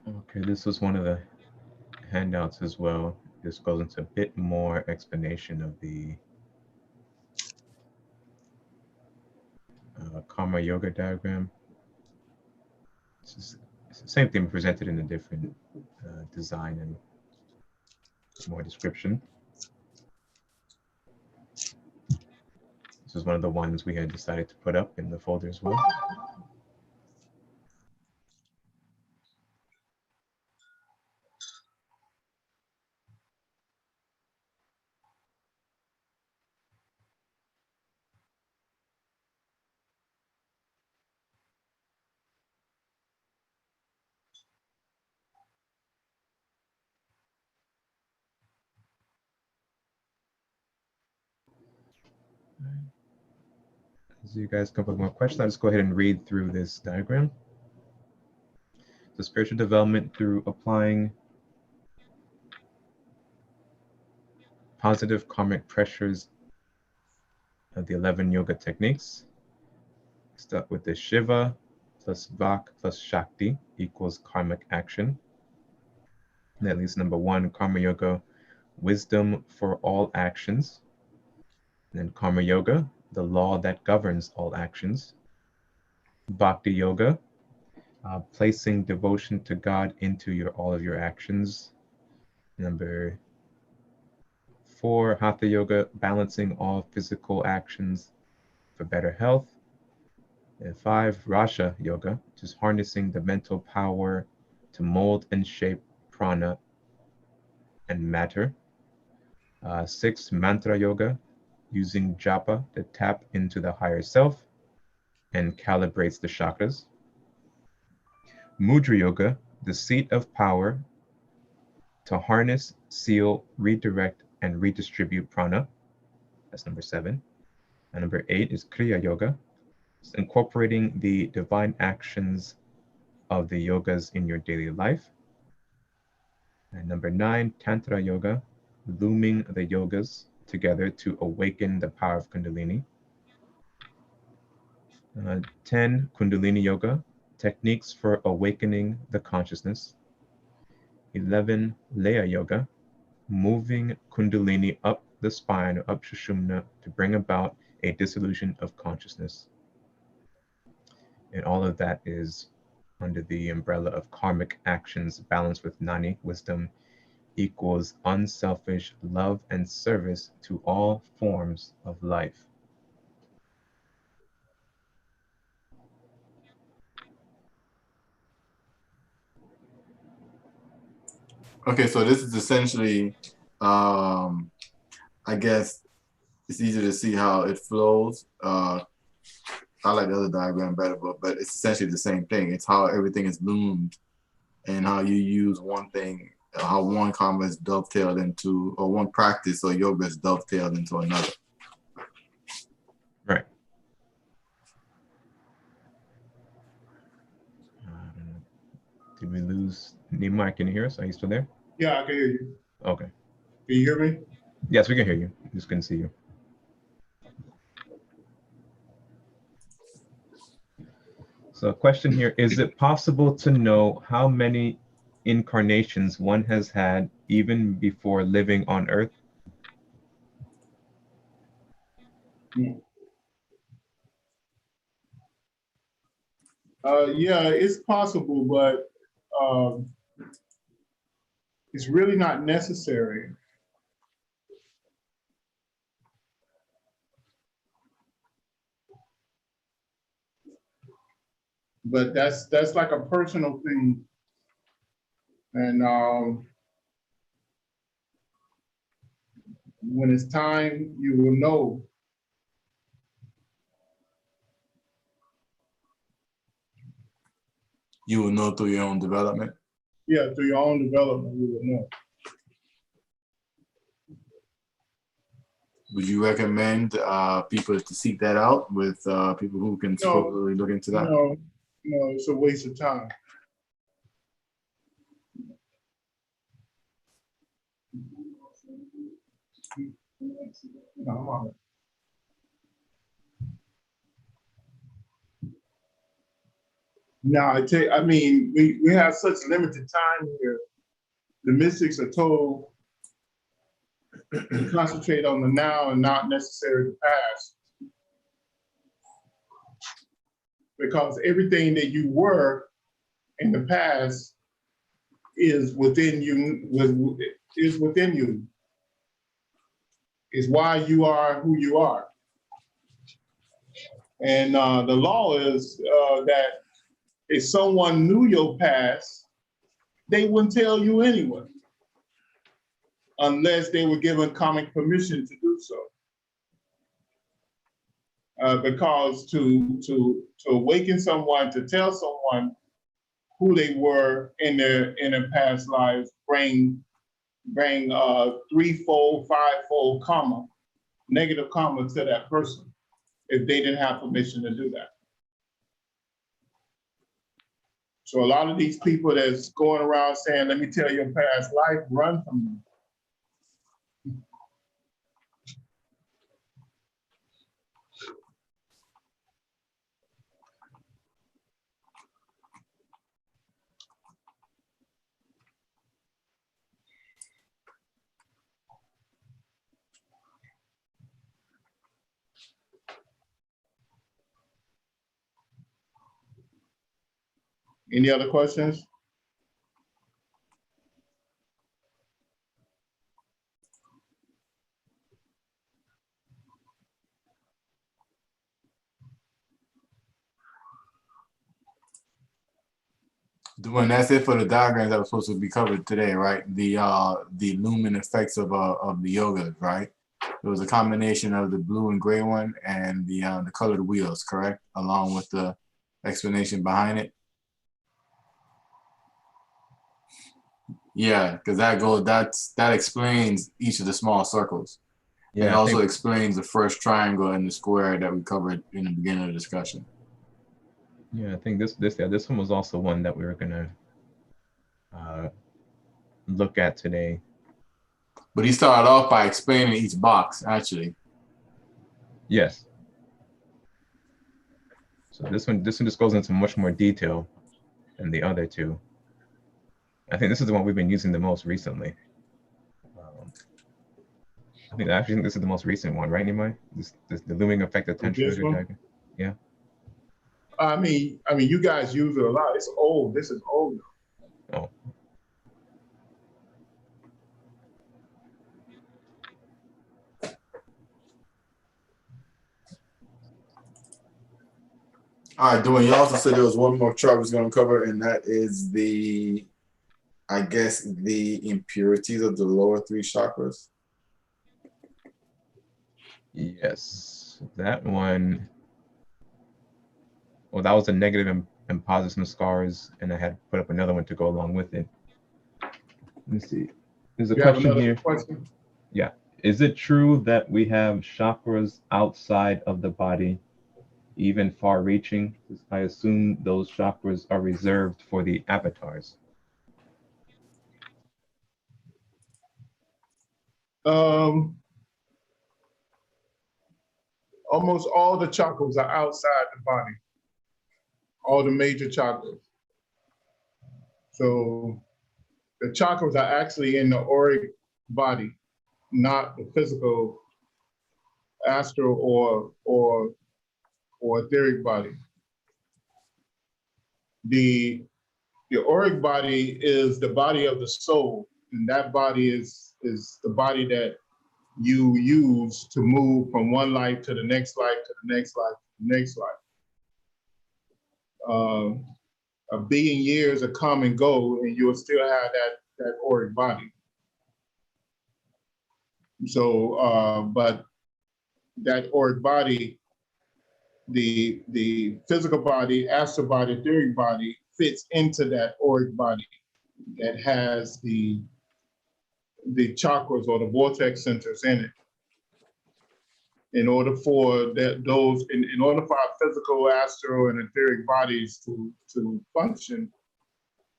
Okay, this was one of the handouts as well. This goes into a bit more explanation of the karma yoga diagram. It's the same thing presented in a different design and more description. This is one of the ones we had decided to put up in the folder as well. As you guys come up with more questions, I'll just go ahead and read through this diagram. The spiritual development through applying positive karmic pressures of the 11 yoga techniques. Start with the Shiva plus Vak plus Shakti equals karmic action. That leads number 1, Karma Yoga, wisdom for all actions. And then Karma Yoga, the law that governs all actions. Bhakti Yoga, placing devotion to God into all of your actions. Number 4, Hatha Yoga, balancing all physical actions for better health. And 5, Raja Yoga, just harnessing the mental power to mold and shape prana and matter. 6, Mantra Yoga, using japa to tap into the higher self and calibrates the chakras. Mudra Yoga, the seat of power to harness, seal, redirect, and redistribute prana. That's number 7. And number 8 is Kriya Yoga, incorporating the divine actions of the yogas in your daily life. And number 9, Tantra Yoga, looming the yogas together to awaken the power of Kundalini. 10, Kundalini Yoga, techniques for awakening the consciousness. 11, Laya Yoga, moving Kundalini up the spine, up Sushumna, to bring about a dissolution of consciousness. And all of that is under the umbrella of karmic actions balanced with Nani, wisdom, equals unselfish love and service to all forms of life. Okay, so this is essentially, I guess it's easy to see how it flows. I like the other diagram better, but it's essentially the same thing. It's how everything is loomed and how you use one thing, how one karma is dovetailed into, or one practice or yoga is dovetailed into another. Right. I don't Did we lose Nehemiah? Can you hear us? Are you still there? Yeah, I can hear you. Okay. Can you hear me? Yes, we can hear you. Just couldn't see you. So a question here, is it possible to know how many incarnations one has had even before living on Earth? Yeah, it's possible, but it's really not necessary. But that's like a personal thing, and when it's time, you will know. You will know through your own development. Yeah, through your own development, you will know. Would you recommend people to seek that out with people who can supposedly look into that? No, it's a waste of time. No. Now, I mean, we have such limited time here. The mystics are told to concentrate on the now and not necessarily the past. Because everything that you were in the past is within you, is why you are who you are. And the law is that if someone knew your past, they wouldn't tell you anyway, unless they were given common permission to do so. Because to awaken someone, to tell someone who they were in their past lives, bring threefold, fivefold negative karma to that person if they didn't have permission to do that. So a lot of these people that's going around saying, let me tell your past life, run from them. Any other questions? And that's it for the diagrams that were supposed to be covered today, right? The lumen effects of the yoga, right? It was a combination of the blue and gray one and the colored wheels, correct? Along with the explanation behind it. Yeah, because that explains each of the small circles. Yeah, and also explains the first triangle and the square that we covered in the beginning of the discussion. Yeah, I think this one was also one that we were gonna look at today. But he started off by explaining each box, actually. Yes. So this one just goes into much more detail than the other two. I think this is the one we've been using the most recently. I think this is the most recent one, right, Nehemiah? The looming effect attention. Yeah. I mean, you guys use it a lot. It's old. This is old. Oh. All right, Dwayne, you also said there was one more chart we're going to cover, and that is the impurities of the lower three chakras. Yes, that one. Well, that was the negative and positive scars, and I had put up another one to go along with it. Let's see. There's a question here. Yeah. Is it true that we have chakras outside of the body even far-reaching. I assume those chakras are reserved for the avatars. Almost all the chakras are outside the body, all the major chakras. So the chakras are actually in the auric body, not the physical astral or etheric body. The auric body is the body of the soul, and that body is the body that you use to move from one life to the next life, to the next life, to the next life. A billion years will come and go, and you'll still have that auric body. So, but that auric body, the physical body, astral body, etheric body fits into that auric body that has the chakras or the vortex centers in it. In order for in order for our physical, astral, and etheric bodies to function,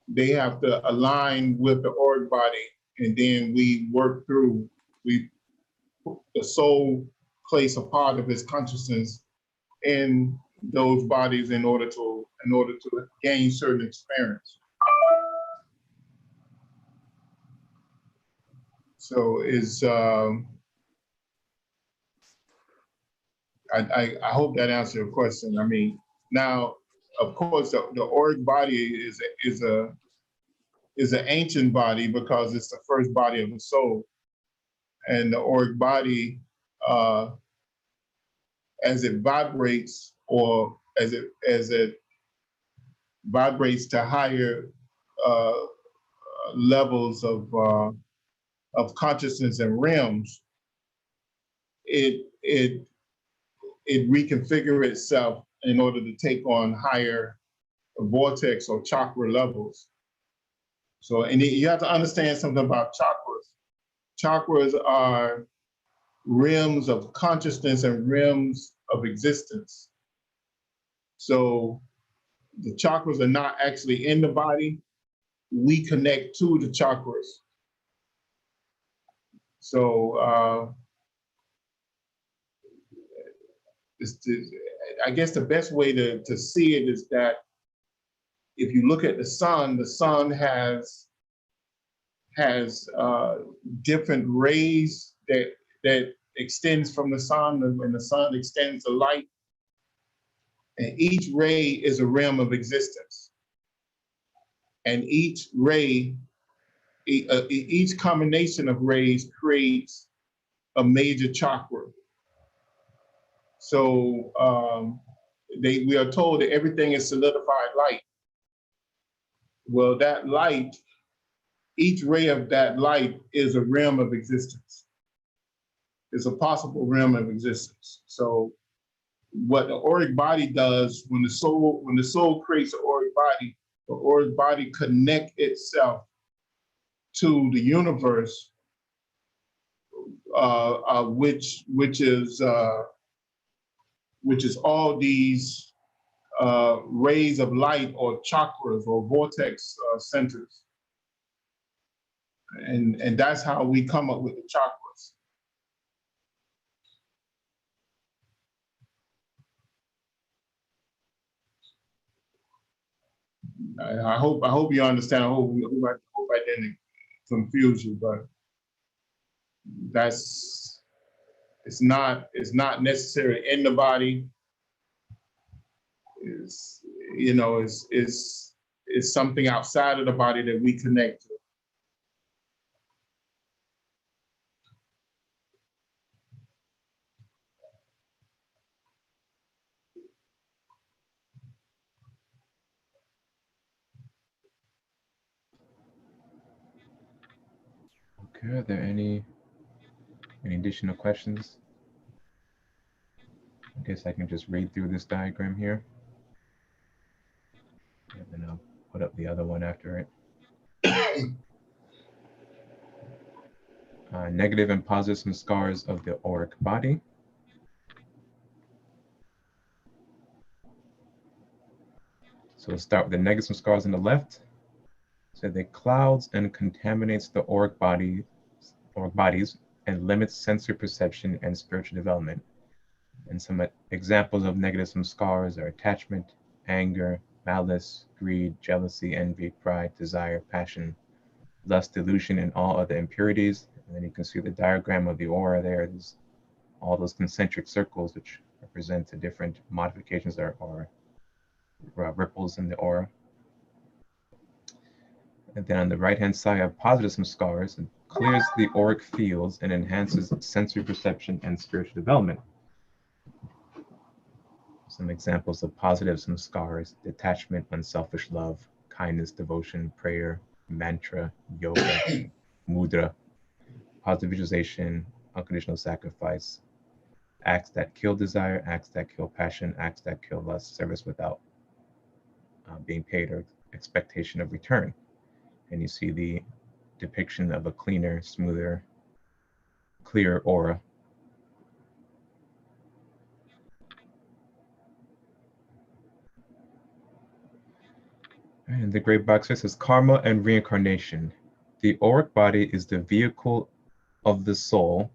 they have to align with the auric body, and then we work through. The soul place a part of its consciousness in those bodies in order to gain certain experience. So is I hope that answers your question. I mean, now of course the auric body is an ancient body because it's the first body of the soul, and the auric body as it vibrates or as it vibrates to higher levels of consciousness and realms, it reconfigures itself in order to take on higher vortex or chakra levels. So, and you have to understand something about chakras. Chakras are realms of consciousness and realms of existence. So the chakras are not actually in the body. We connect to the chakras. So I guess the best way to see it is that if you look at the sun has different rays that extends from the sun, and the sun extends the light. And each ray is a realm of existence. And each ray, each combination of rays creates a major chakra. So we are told that everything is solidified light. Well, that light, each ray of that light is a realm of existence. It's a possible realm of existence. So what the auric body does when the soul creates an auric body, the auric body connects itself to the universe, which is all these rays of light or chakras or vortex centers, and that's how we come up with the chakras. I hope you understand. I hope I didn't confuse you, but it's not necessarily in the body. It's something outside of the body that we connect to. Okay, are there any additional questions? I guess I can just read through this diagram here. And then I'll put up the other one after it. Negative and positive scars of the auric body. So we'll start with the negative scars on the left. So they clouds and contaminates the auric bodies and limits sensory perception and spiritual development. And some examples of negative scars are attachment, anger, malice, greed, jealousy, envy, pride, desire, passion, lust, delusion, and all other impurities. And then you can see the diagram of the aura there. There's all those concentric circles which represent the different modifications or ripples in the aura. And then on the right-hand side, I have positive scars. It clears the auric fields and enhances sensory perception and spiritual development. Some examples of positive scars: detachment, unselfish love, kindness, devotion, prayer, mantra, yoga, mudra, positive visualization, unconditional sacrifice, acts that kill desire, acts that kill passion, acts that kill lust, service without being paid or expectation of return. And you see the depiction of a cleaner, smoother, clear aura. And the gray box says karma and reincarnation. The auric body is the vehicle of the soul,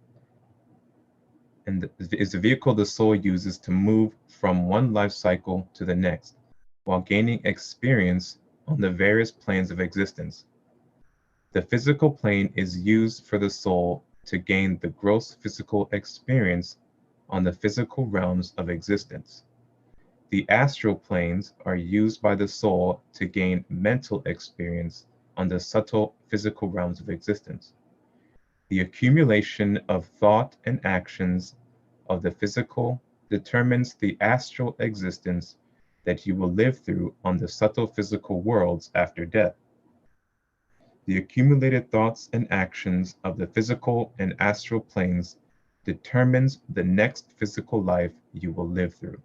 and is the vehicle the soul uses to move from one life cycle to the next, while gaining experience on the various planes of existence. The physical plane is used for the soul to gain the gross physical experience on the physical realms of existence. The astral planes are used by the soul to gain mental experience on the subtle physical realms of existence. The accumulation of thought and actions of the physical determines the astral existence that you will live through on the subtle physical worlds after death. The accumulated thoughts and actions of the physical and astral planes determines the next physical life you will live through.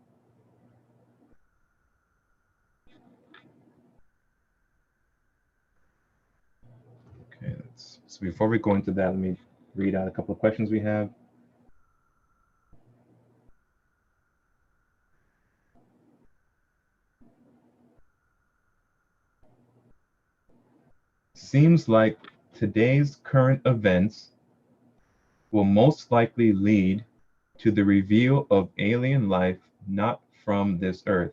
Okay, so before we go into that, let me read out a couple of questions we have. Seems like today's current events will most likely lead to the reveal of alien life not from this earth.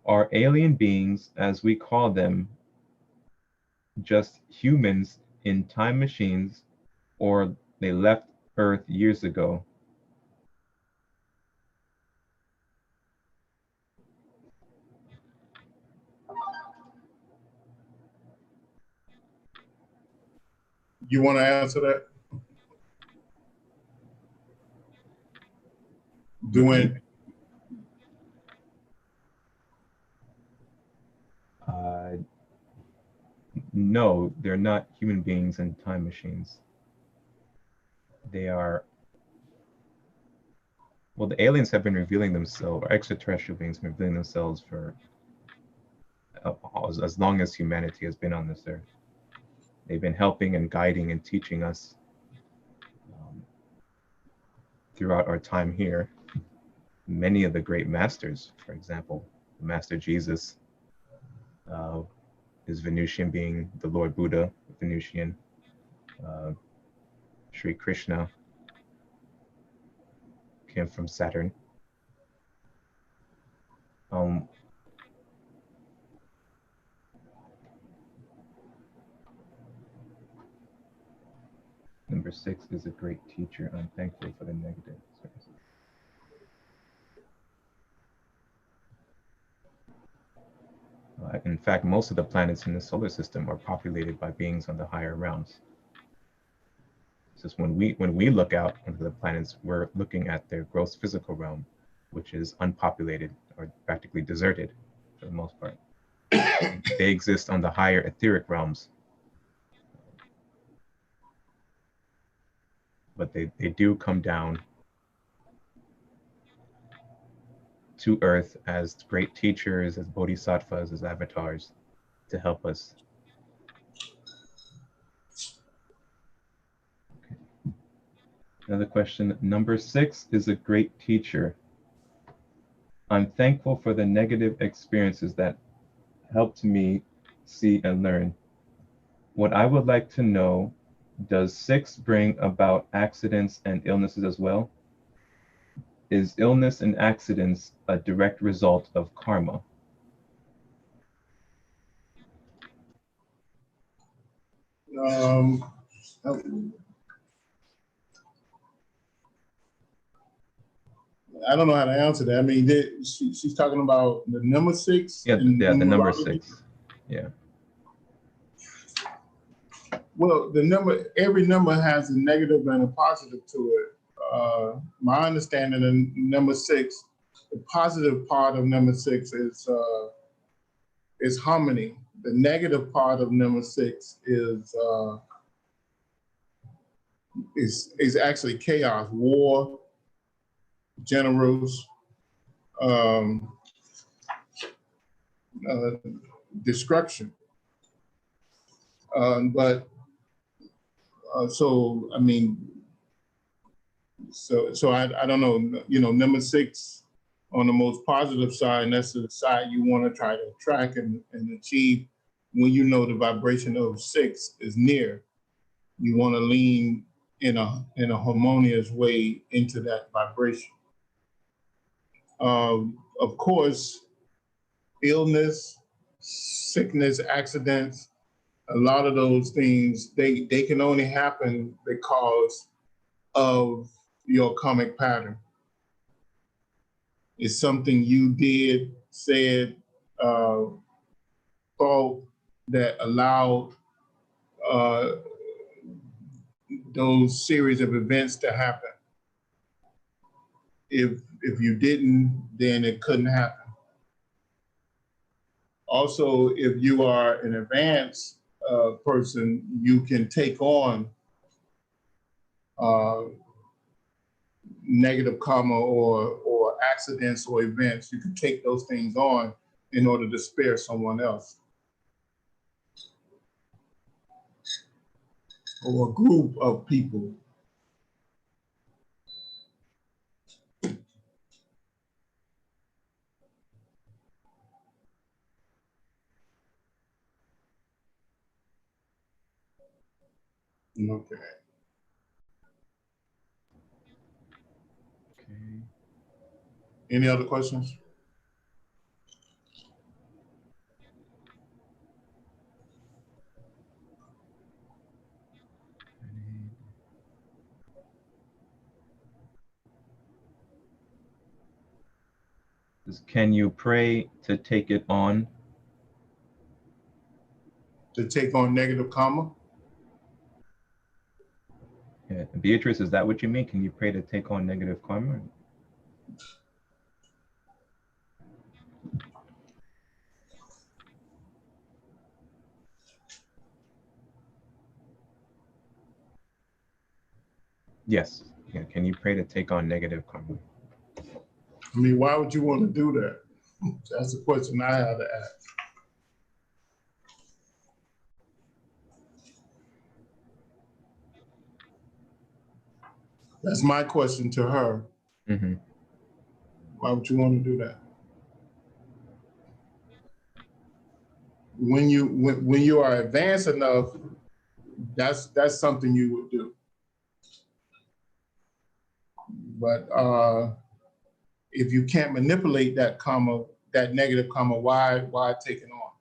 Are alien beings, as we call them, just humans in time machines, or they left Earth years ago? You want to answer that? Doing No, they're not human beings in time machines. They are, well, the aliens have been revealing themselves, or extraterrestrial beings have been revealing themselves for as long as humanity has been on this earth. They've been helping and guiding and teaching us throughout our time here. Many of the great masters, for example, Master Jesus is Venusian, being the Lord Buddha, Venusian. Sri Krishna came from Saturn. Number 6 is a great teacher. I'm thankful for the negative. In fact, most of the planets in the solar system are populated by beings on the higher realms. It's just when we look out into the planets, we're looking at their gross physical realm, which is unpopulated or practically deserted for the most part. They exist on the higher etheric realms. But they do come down to Earth as great teachers, as bodhisattvas, as avatars, to help us. Okay. Another question, number 6 is a great teacher. I'm thankful for the negative experiences that helped me see and learn. What I would like to know, does 6 bring about accidents and illnesses as well? Is illness and accidents a direct result of karma? Um, I don't know how to answer that. I mean, she's talking about the number 6. Yeah, the number numerology. 6. Yeah. Well, every number has a negative and a positive to it. My understanding of number 6, the positive part of number 6 is harmony. The negative part of number 6 is actually chaos, war, generals, um, destruction. So I mean, so I don't know. You know, number 6 on the most positive side, and that's the side you want to try to track and achieve when you know the vibration of 6 is near. You want to lean in a harmonious way into that vibration. Of course, illness, sickness, accidents, a lot of those things, they can only happen because of your karmic pattern. It's something you did, said, thought that allowed those series of events to happen. If you didn't, then it couldn't happen. Also, if you are an advanced person, you can take on negative karma or accidents or events. You can take those things on in order to spare someone else or a group of people. Okay. Okay. Any other questions? Can you pray to take it on? To take on negative karma? Yeah. Beatrice, is that what you mean? Can you pray to take on negative karma? Yes. Yeah. Can you pray to take on negative karma? I mean, why would you want to do that? That's the question I had to ask. That's my question to her. Mm-hmm. Why would you want to do that? When you are advanced enough, that's something you would do. But if you can't manipulate that karma, that negative karma, why take it on?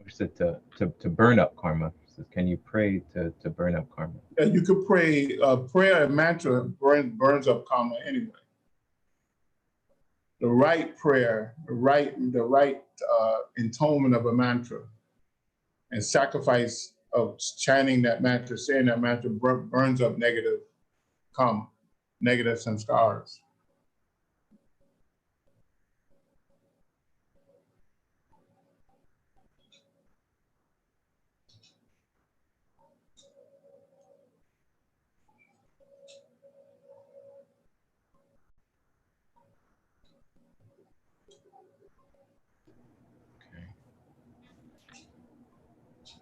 She said to burn up karma. She says, can you pray to burn up karma? Yeah, you could pray. Prayer and mantra burns up karma anyway. The right prayer, the right intonement of a mantra, and sacrifice of chanting that mantra, saying that mantra burns up negative karma, negative samskaras.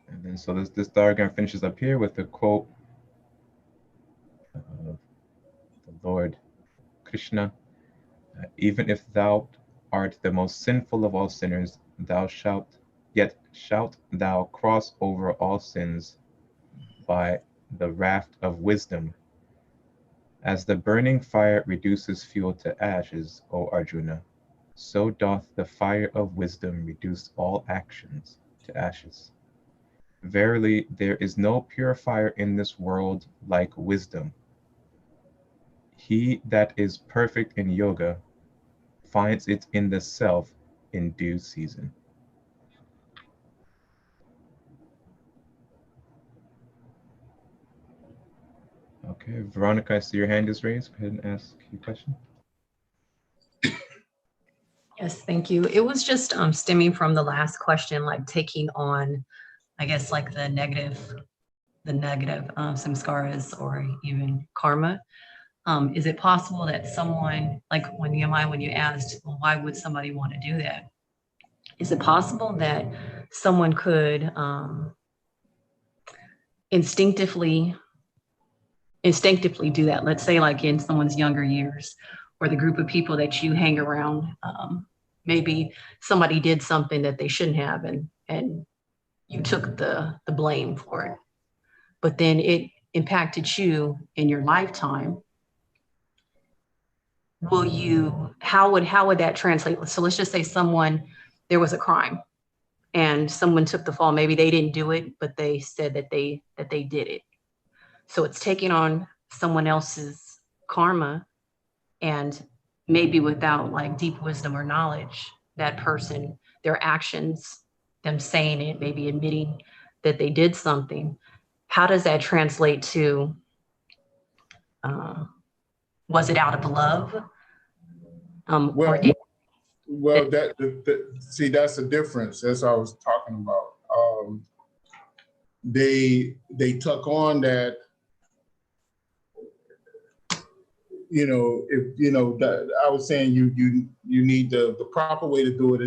And then so this diagram finishes up here with the quote of the Lord Krishna. Even if thou art the most sinful of all sinners, yet shalt thou cross over all sins by the raft of wisdom. As the burning fire reduces fuel to ashes, O Arjuna, so doth the fire of wisdom reduce all actions to ashes. Verily, there is no purifier in this world like wisdom. He that is perfect in yoga finds it in the self in due season. Okay, Veronica, I see your hand is raised. Go ahead and ask your question. Yes, thank you. It was just stemming from the last question, like taking on, I guess, like the negative samskaras or even karma. Is it possible that someone, like when you asked, well, why would somebody want to do that? Is it possible that someone could instinctively do that? Let's say like in someone's younger years, or the group of people that you hang around, maybe somebody did something that they shouldn't have, and you took the blame for it, but then it impacted you in your lifetime. How would that translate? So let's just say there was a crime and someone took the fall. Maybe they didn't do it, but they said that they did it. So it's taking on someone else's karma, and maybe without like deep wisdom or knowledge, that person, their actions, them saying it, maybe admitting that they did something. How does that translate to, was it out of love? Well, see, that's the difference. That's what I was talking about. They took on that, I was saying you need the proper way to do it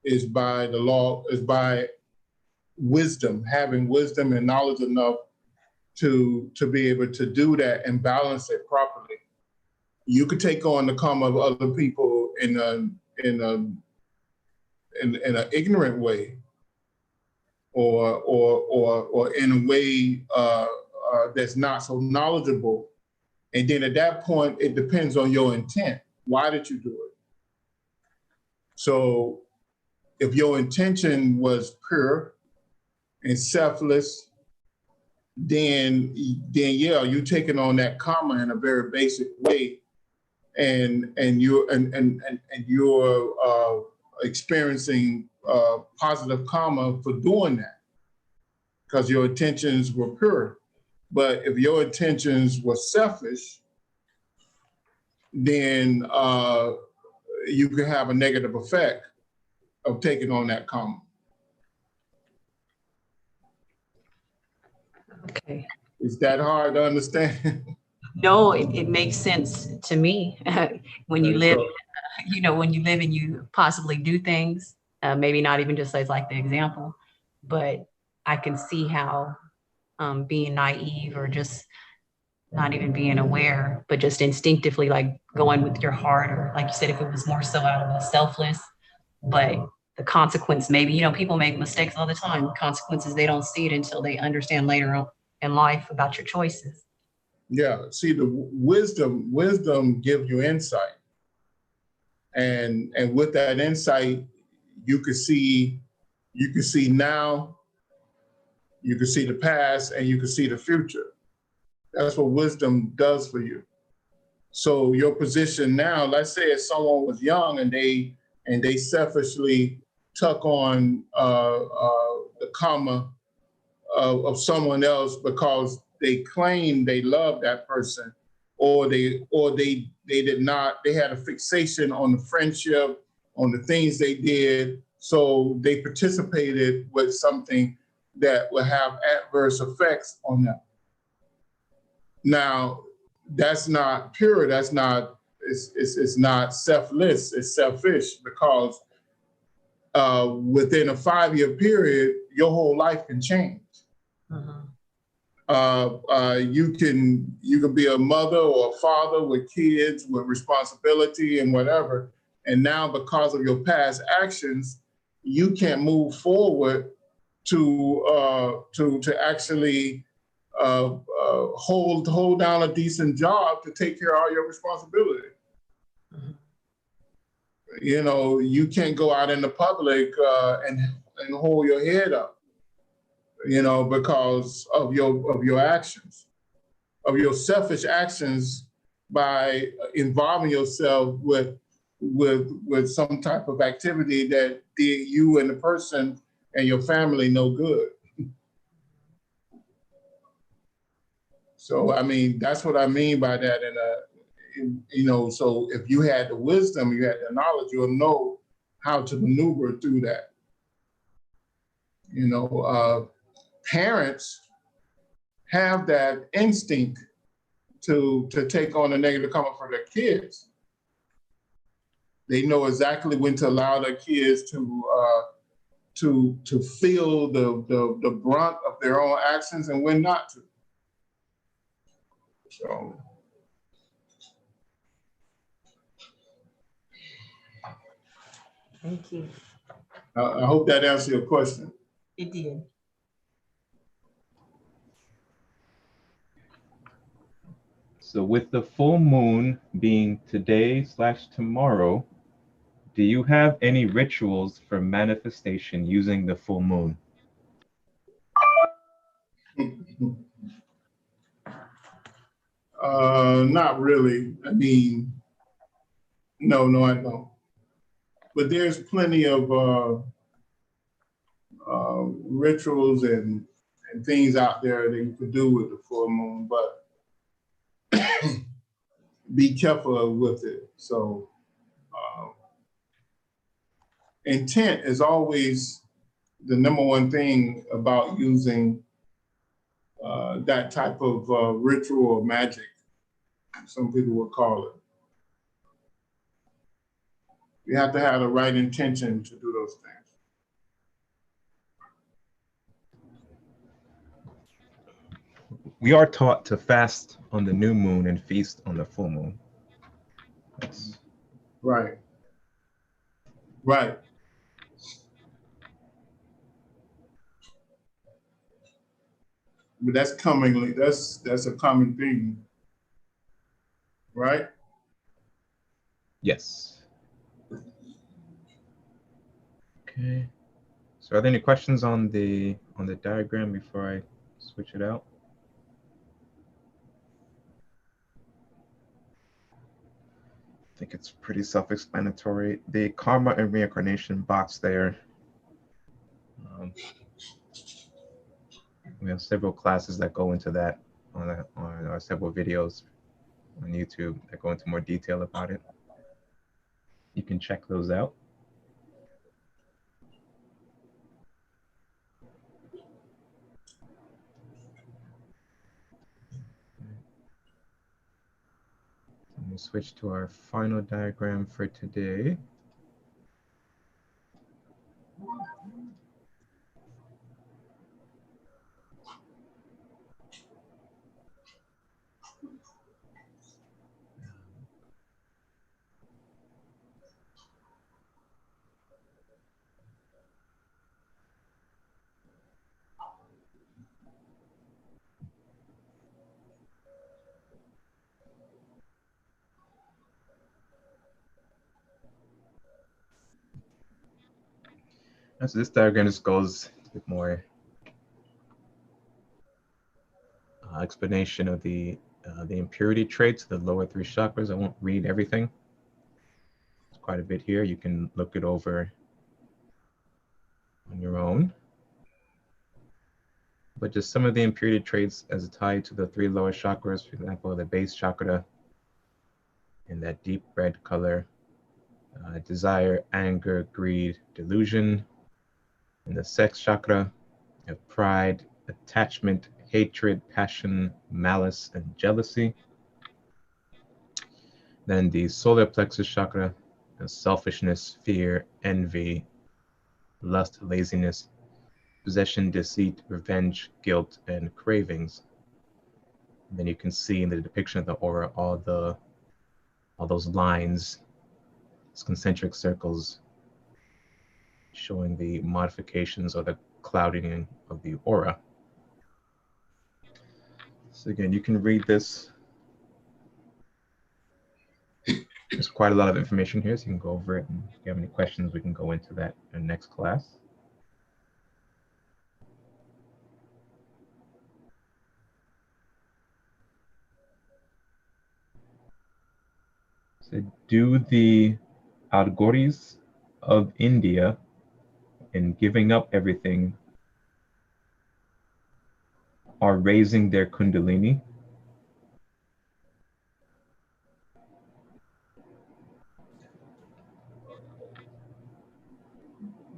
is by the law, is by wisdom, having wisdom and knowledge enough to be able to do that and balance it properly. You could take on the karma of other people in an ignorant way, or in a way that's not so knowledgeable. And then at that point, it depends on your intent. Why did you do it? So if your intention was pure and selfless, then yeah, you're taking on that karma in a very basic way, and you're experiencing positive karma for doing that because your intentions were pure. But if your intentions were selfish, then you could have a negative effect of taking on that karma. Okay. Is that hard to understand? No, it makes sense to me. When you live, when you live and you possibly do things, maybe not even just as like the example, but I can see how being naive or just not even being aware, but just instinctively like going with your heart, or like you said, if it was more so out of a selfless, but the consequence, maybe, people make mistakes all the time. Consequences, they don't see it until they understand later on in life about your choices. Yeah, see, the wisdom gives you insight. And with that insight, you can see now, you can see the past, and you can see the future. That's what wisdom does for you. So your position now, let's say if someone was young and they selfishly took on the karma of someone else because they claim they love that person, or they did not, they had a fixation on the friendship, on the things they did, so they participated with something that will have adverse effects on them. Now, that's not pure, it's not selfless, it's selfish, because within a 5-year period, your whole life can change. You can be a mother or a father with kids, with responsibility and whatever, And now because of your past actions, you can't move forward to actually hold down a decent job to take care of all your responsibility. You know, you can't go out in the public and hold your head up, you know, because of your actions, of your selfish actions by involving yourself with some type of activity that did you and the person and your family no good. So, I mean, that's what I mean by that. You know, so if you had the wisdom, you had the knowledge, you'll know how to maneuver through that. You know, parents have that instinct to take on a negative comment for their kids. They know exactly when to allow their kids to feel the brunt of their own actions and when not to. So. Thank you. I hope that answered your question. It did. So with the full moon being today/tomorrow, do you have any rituals for manifestation using the full moon? Not really. I mean, no, I don't. But there's plenty of rituals and things out there that you could do with the full moon, but be careful with it. So intent is always the number one thing about using that type of ritual or magic, some people would call it. You have to have the right intention to do those things. We are taught to fast on the new moon and feast on the full moon. That's... Right. Right. But that's a common thing, right? Yes. Okay. So are there any questions on the diagram before I switch it out? I think it's pretty self-explanatory. The karma and reincarnation box there. We have several classes that go into that on several videos on YouTube that go into more detail about it. You can check those out. We'll switch to our final diagram for today. And so this diagram just goes with more explanation of the impurity traits, the lower three chakras. I won't read everything. It's quite a bit here. You can look it over on your own. But just some of the impurity traits as tied to the three lower chakras, for example, the base chakra in that deep red color, desire, anger, greed, delusion. In the sex chakra, you have pride, attachment, hatred, passion, malice, and jealousy. Then the solar plexus chakra, selfishness, fear, envy, lust, laziness, possession, deceit, revenge, guilt, and cravings. And then you can see in the depiction of the aura all those lines concentric circles showing the modifications or the clouding of the aura. So again, you can read this. There's quite a lot of information here, so you can go over it. And if you have any questions, we can go into that in the next class. So do the Algoris of India, in giving up everything, are raising their Kundalini?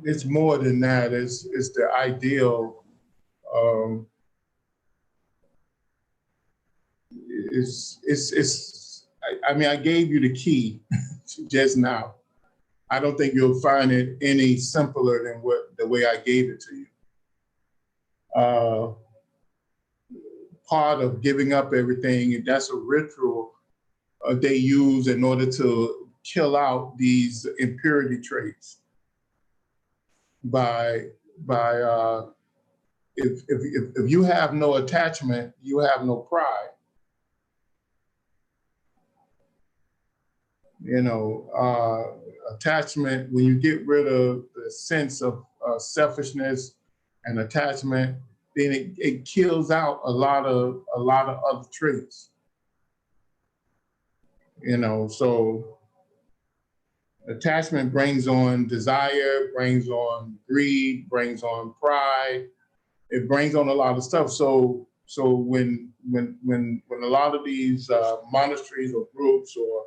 It's more than that. It's the ideal. I mean, I gave you the key just now. I don't think you'll find it any simpler than the way I gave it to you. Part of giving up everything, that's a ritual they use in order to kill out these impurity traits. If you have no attachment, you have no pride. You know, attachment, when you get rid of the sense of selfishness and attachment, then it kills out a lot of other traits. You know, so attachment brings on desire, brings on greed, brings on pride. It brings on a lot of stuff. So when a lot of these monasteries or groups or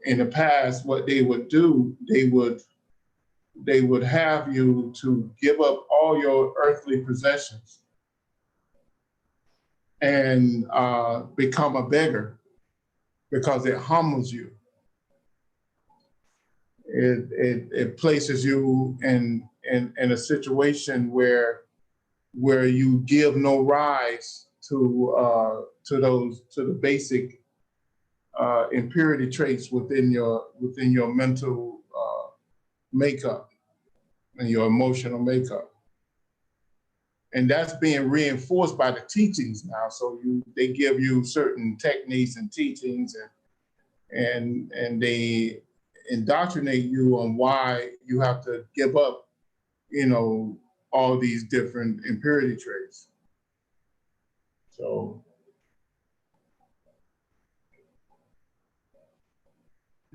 in the past, what they would do, they would have you to give up all your earthly possessions and become a beggar, because it humbles you. It places you in a situation where you give no rise to the basic impurity traits within your mental makeup and your emotional makeup. And that's being reinforced by the teachings now. So they give you certain techniques and teachings, and they indoctrinate you on why you have to give up, you know, all these different impurity traits. So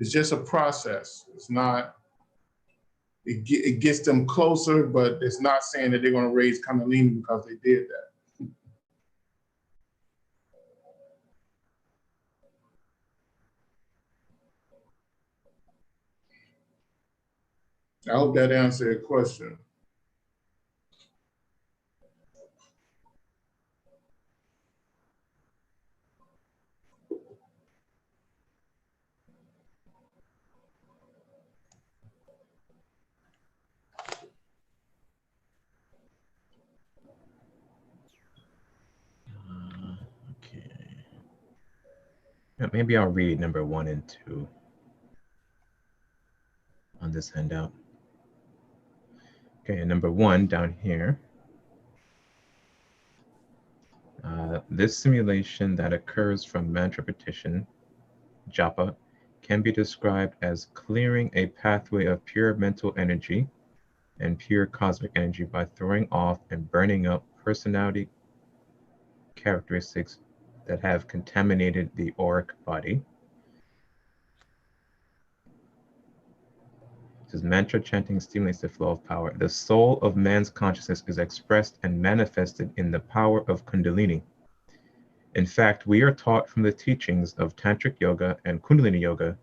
it's just a process. It's not, it gets them closer, but it's not saying that they're going to raise Kundalini because they did that. I hope that answered your question. Okay. Maybe I'll read number 1 and 2 on this handout. Okay, number 1 down here. This simulation that occurs from mantra repetition, japa, can be described as clearing a pathway of pure mental energy and pure cosmic energy by throwing off and burning up personality characteristics that have contaminated the auric body. This mantra chanting stimulates the flow of power. The soul of man's consciousness is expressed and manifested in the power of Kundalini. In fact, we are taught from the teachings of Tantric Yoga and Kundalini Yoga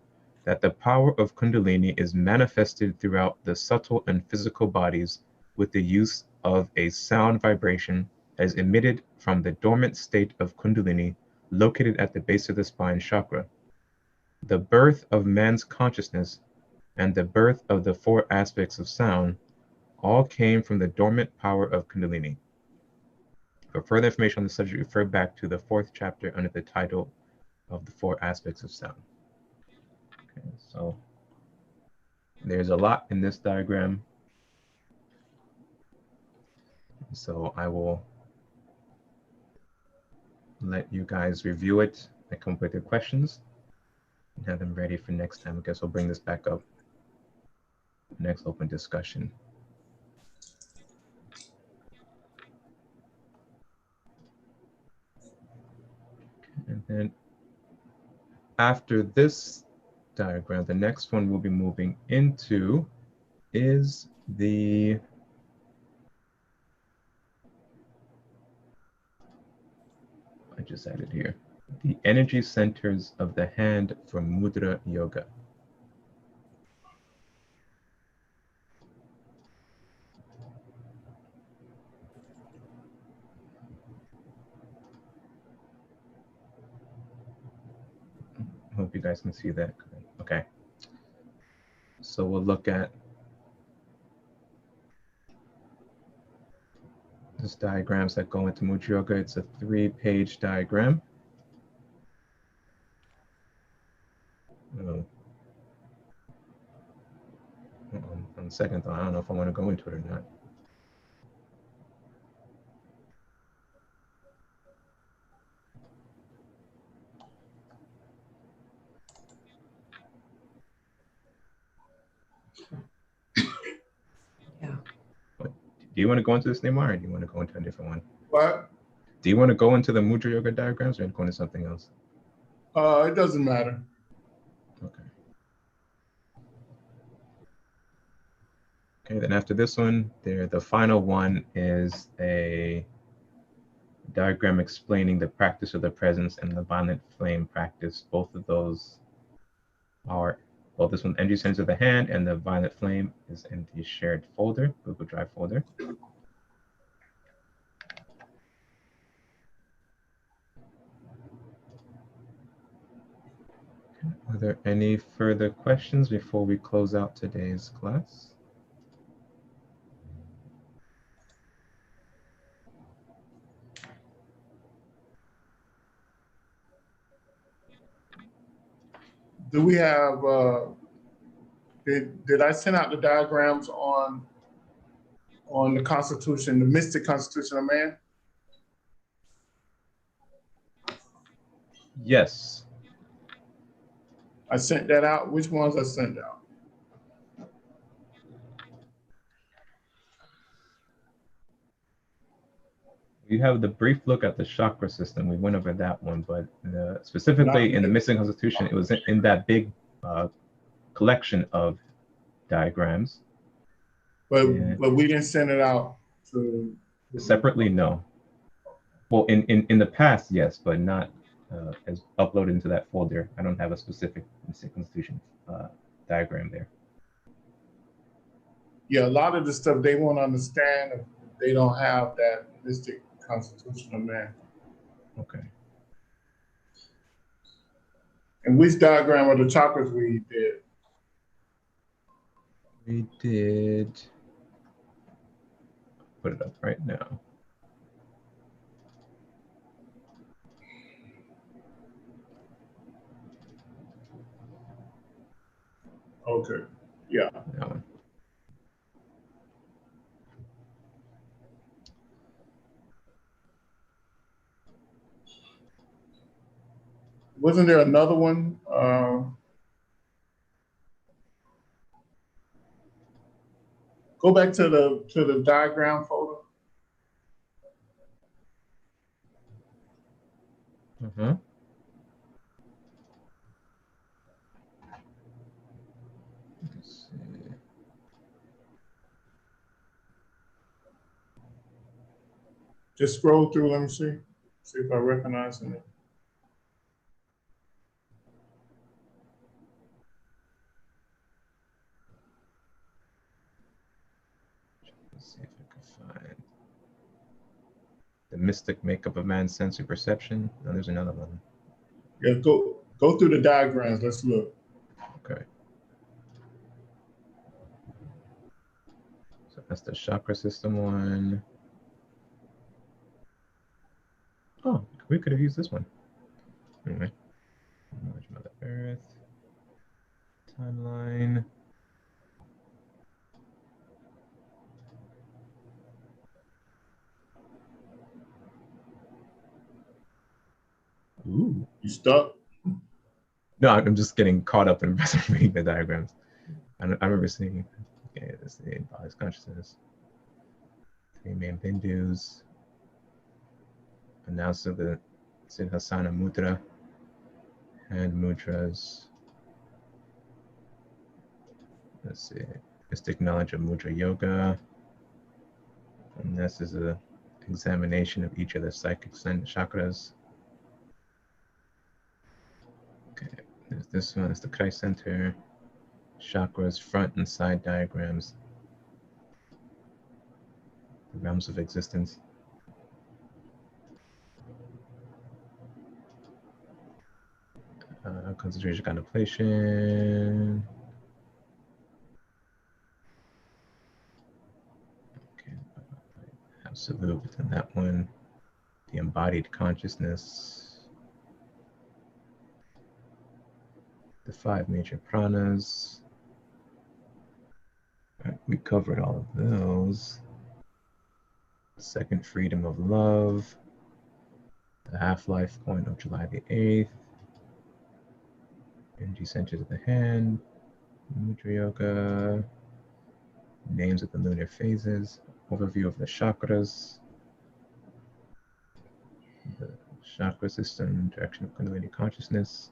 that the power of Kundalini is manifested throughout the subtle and physical bodies with the use of a sound vibration that is emitted from the dormant state of Kundalini located at the base of the spine chakra. The birth of man's consciousness and the birth of the 4 aspects of sound all came from the dormant power of Kundalini. For further information on the subject, refer back to the 4th chapter under the title of the 4 aspects of sound. Okay, so there's a lot in this diagram. So I will let you guys review it and come up with your questions and have them ready for next time. I guess we'll bring this back up next open discussion. And then after this diagram, the next one we'll be moving into is the I just added here, the energy centers of the hand for Mudra Yoga. I hope you guys can see that. Okay. So we'll look at this diagrams that go into Mudra Yoga. It's a 3-page diagram. On second thought, I don't know if I want to go into it or not. Yeah. Do you want to go into this, Neymar, or do you want to go into a different one? What? Do you want to go into the Mudra Yoga diagrams or go into something else? It doesn't matter. Okay. Okay, then after this one, the final one is a diagram explaining the practice of the presence and the violent flame practice. Both of those are, well, this one, energy centers of the hand, and the violent flame is in the shared folder, Google Drive folder. Are there any further questions before we close out today's class? Do we have, did I send out the diagrams on the Constitution, the mystic Constitution of Man? Yes. I sent that out. Which ones I sent out? We have the brief look at the chakra system. We went over that one, but specifically in the Mystic Constitution, it was in that big collection of diagrams. But we didn't send it out to separately. No. Well, in the past, yes, but not as uploaded into that folder. I don't have a specific Mystic Constitution diagram there. Yeah, a lot of the stuff they won't understand if they don't have that mystic Constitution of Man. Okay. And which diagram of the chakras we did? We did. Put it up right now. Okay. Yeah. That one. Wasn't there another one? Go back to the diagram folder. Mm-hmm. Let's see. Just scroll through. Let me see. See if I recognize it. Let's see if I can find the mystic makeup of man's sensory perception. No, there's another one. Yeah, go through the diagrams. Let's look. Okay. So that's the chakra system one. Oh, we could have used this one. Anyway, Mother Earth. Timeline. Ooh. You stuck? No, I'm just getting caught up in reading the diagrams. I remember seeing, okay, this is the body's consciousness. 3 main bindus. And now so the Siddhasana Mudra, hand mudras. Let's see, mystic knowledge of Mudra Yoga. And this is a examination of each of the psychic chakras. Okay, there's this one, it's the Christ Center. Chakras, front and side diagrams. The realms of existence. Concentration, contemplation. Okay, absolute within that one. The embodied consciousness. The 5 major pranas. All right, we covered all of those. Second freedom of love. The half-life point of July the 8th. Energy centers of the hand. Mudra Yoga. Names of the lunar phases. Overview of the chakras. The chakra system, direction of Kundalini consciousness.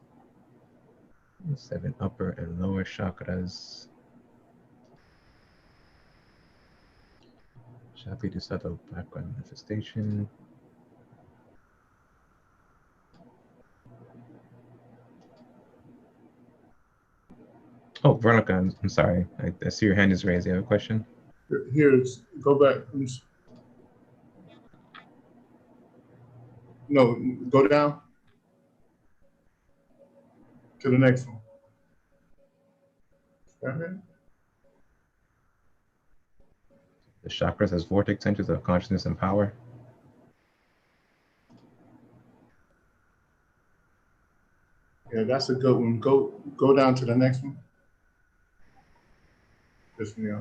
7 upper and lower chakras. Shakti to subtle background manifestation. Oh, Veronica, I'm sorry. I see your hand is raised. You have a question? Here's, go back. No, go down to the next one. Okay. The chakras as vortex centers of consciousness and power. Yeah, that's a good one. Go down to the next one. This one, yeah.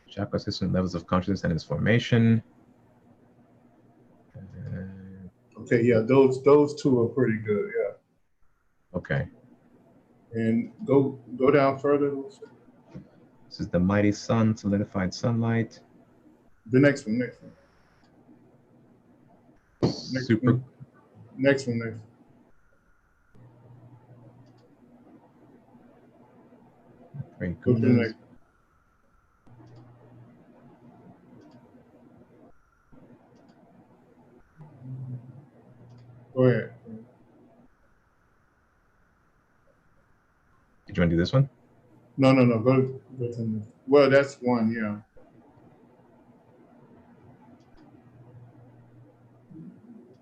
Chakra system levels of consciousness and its formation. Okay, yeah, those two are pretty good, yeah. Okay. And go down further. This is the mighty sun, solidified sunlight. The next one. Next one. Great. Go to the next. Go ahead. Did you want to do this one? No. Go to the next. Well, that's one, yeah.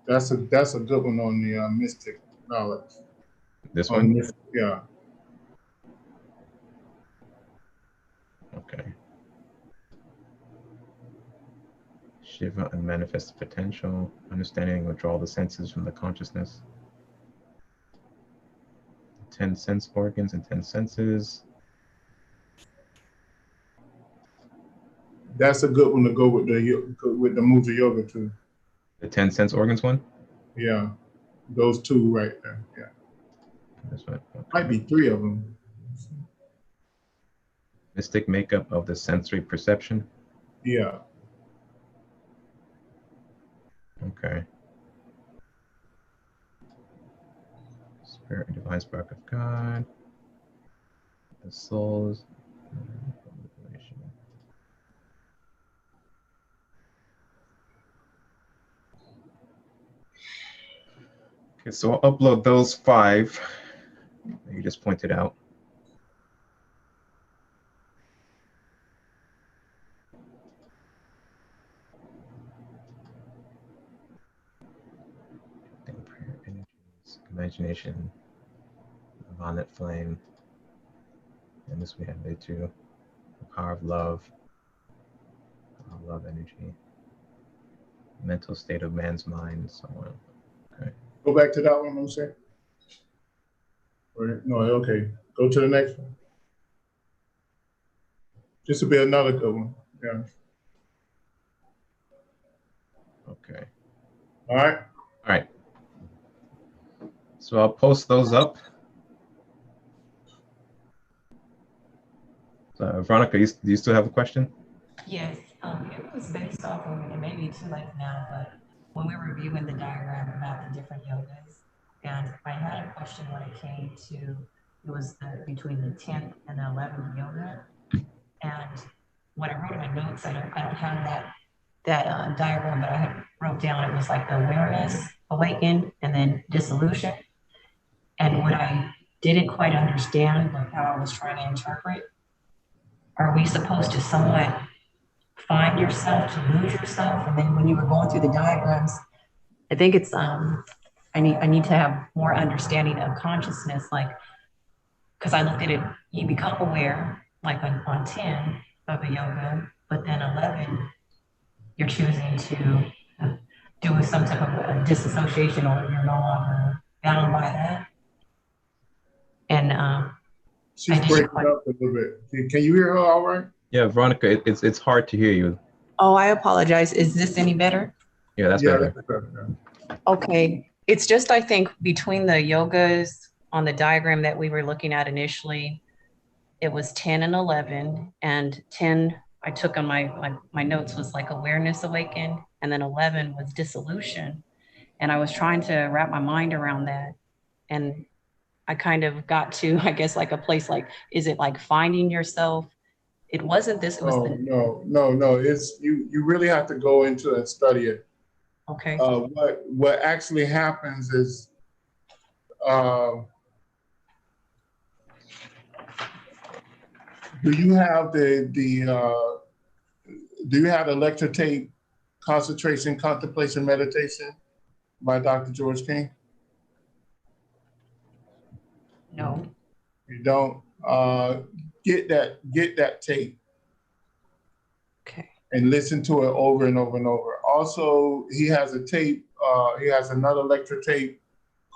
That's a good one on the mystic knowledge. This one? Yeah. Okay. Shiva and manifest potential, understanding and withdraw the senses from the consciousness. 10 sense organs and 10 senses. That's a good one to go with the Mudra Yoga too. The 10 sense organs one? Yeah, those two right there. Yeah. This one. Okay. Might be 3 of them. Mystic makeup of the sensory perception. Yeah. Okay. Spirit and divine spark of God. The souls. Okay, so I'll upload those 5 that you just pointed out. Prayer energies, imagination, violet flame, and this we have there too. The power of love energy, mental state of man's mind, and so on. Okay. Go back to that one, I'm saying. No, okay. Go to the next one. This will be another good one. Yeah. Okay. All right. All right. So I'll post those up. So Veronica, do you still have a question? Yes, it was based off of, and it may be too late now, but when we were reviewing the diagram about the different yogas, and I had a question when it came to, it was between the 10th and the 11th yoga. And when I wrote in my notes, I don't have that diagram, but I had wrote down, it was like the awareness, awaken, and then dissolution. And what I didn't quite understand, like how I was trying to interpret, are we supposed to somewhat find yourself to lose yourself? And then when you were going through the diagrams, I think it's I need to have more understanding of consciousness, like, because I looked at it, you become aware, like on 10 of a yoga, but then 11, you're choosing to do some type of a disassociation, or you're no longer bound by that. And she's breaking up a little bit. Can you hear her all right? Yeah, Veronica, it's hard to hear you. Oh, I apologize. Is this any better? Yeah, that's better. That's better. Okay. It's just, I think, between the yogas on the diagram that we were looking at initially, it was 10 and 11. And 10, I took on my notes, was like awareness awaken. And then 11 was dissolution. And I was trying to wrap my mind around that. And I kind of got to, I guess, like a place like, is it like finding yourself? It wasn't this. It was no. It's you really have to go into and study it. Okay. What actually happens is do you have the lecture tape, Concentration, Contemplation, Meditation by Dr. George King? No. You don't. Get that tape. Okay. And listen to it over and over and over. Also, he has a tape. He has another lecture tape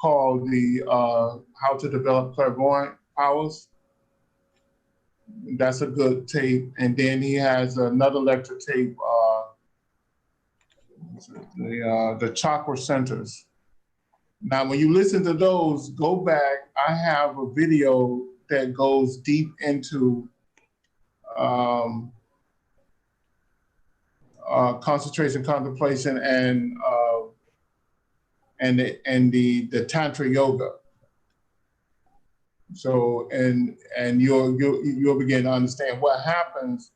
called the How to Develop Clairvoyant Powers. That's a good tape. And then he has another lecture tape, the chakra centers. Now, when you listen to those, go back. I have a video that goes deep into concentration, contemplation, and the Tantra yoga. So and you'll begin to understand what happens.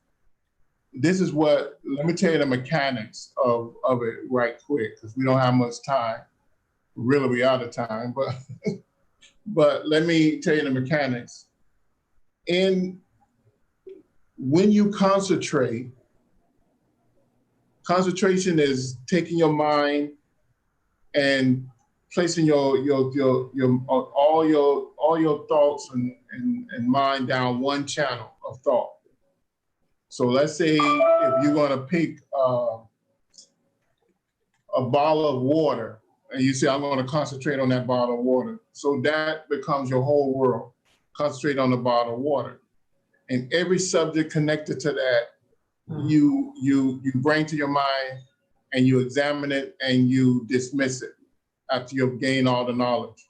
This is what, let me tell you the mechanics of it right quick, because we don't have much time. Really, we out of time, but let me tell you the mechanics. When you concentrate, concentration is taking your mind and placing all your thoughts and mind down one channel of thought. So let's say if you're going to pick a bottle of water, and you say, I'm going to concentrate on that bottle of water. So that becomes your whole world. Concentrate on the bottle of water. And every subject connected to that, you bring to your mind, and you examine it and you dismiss it after you've gained all the knowledge.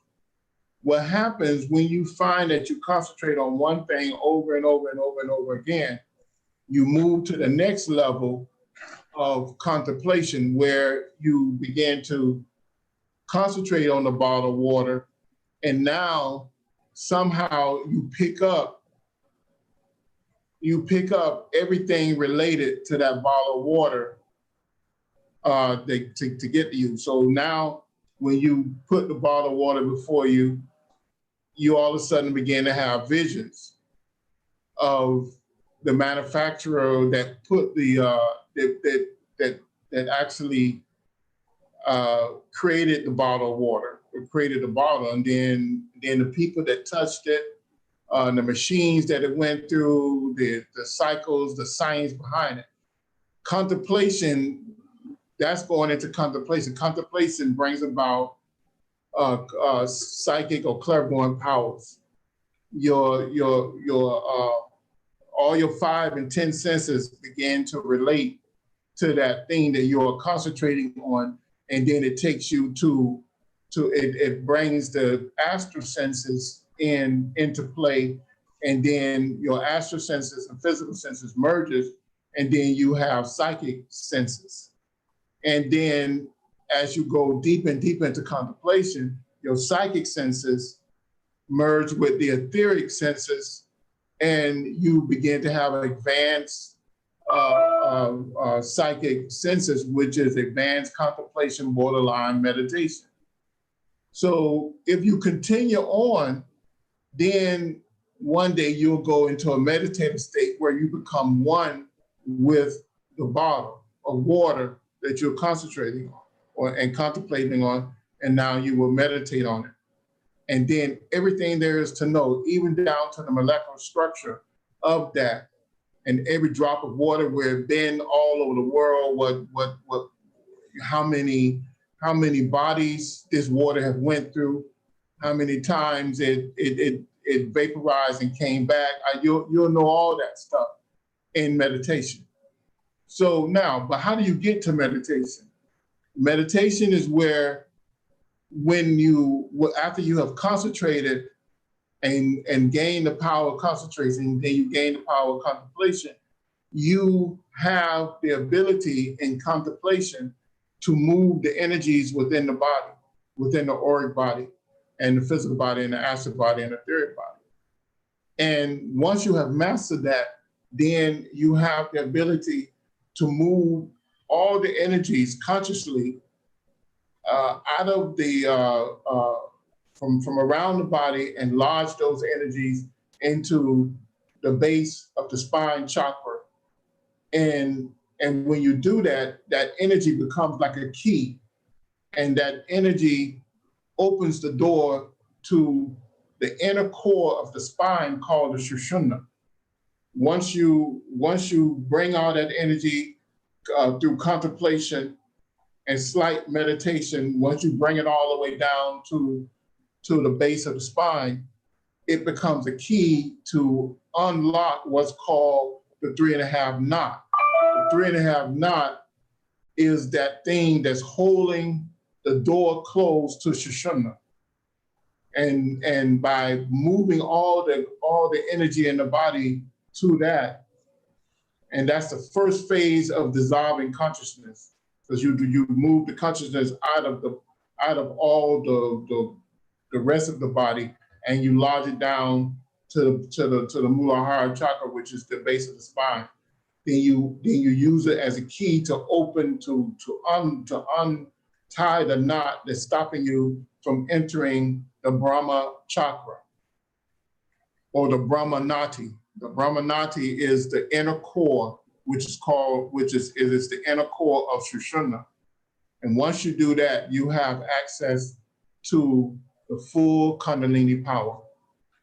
What happens when you find that you concentrate on one thing over and over and over and over again, you move to the next level of contemplation, where you begin to concentrate on the bottle of water, and now somehow you pick up everything related to that bottle of water to get to you. So now when you put the bottle of water before you, you all of a sudden begin to have visions of the manufacturer that put that actually created the bottle of water, or created the bottle, and then the people that touched it, the machines that it went through, the cycles, the science behind it. Contemplation, that's going into contemplation. Contemplation brings about psychic or clairvoyant powers. all your 5 and 10 senses begin to relate to that thing that you're concentrating on, and then it takes you to it brings the astral senses into play, and then your astral senses and physical senses merges, and then you have psychic senses. And then as you go deep and deep into contemplation, your psychic senses merge with the etheric senses, and you begin to have advanced psychic senses, which is advanced contemplation, borderline meditation. So if you continue on, then one day you'll go into a meditative state where you become one with the bottle of water that you're concentrating on and contemplating on, and now you will meditate on it. And then everything there is to know, even down to the molecular structure of that, and every drop of water, where it's been all over the world, how many bodies this water have went through, how many times it vaporized and came back. You'll know all that stuff in meditation. So now, but how do you get to meditation? Meditation is where, after you have concentrated and gain the power of concentration, then you gain the power of contemplation, you have the ability in contemplation to move the energies within the body, within the auric body, and the physical body, and the astral body, and the etheric body. And once you have mastered that, then you have the ability to move all the energies consciously out of the from around the body, and lodge those energies into the base of the spine chakra. And when you do that, that energy becomes like a key, and that energy opens the door to the inner core of the spine called the Shushumna. Once you bring all that energy through contemplation and slight meditation, once you bring it all the way down to the base of the spine, it becomes a key to unlock what's called the 3.5 knot. The 3.5 knot is that thing that's holding the door closed to Shushumna. And by moving all the energy in the body to that, and that's the first phase of dissolving consciousness, because you move the consciousness out of all the rest of the body, and you lodge it down to the Muladhara chakra, which is the base of the spine. Then you use it as a key to open to untie the knot that's stopping you from entering the Brahma chakra, or the Brahma nati. The Brahma nati is the inner core, which is the inner core of Shushumna. And once you do that, you have access to the full Kundalini power.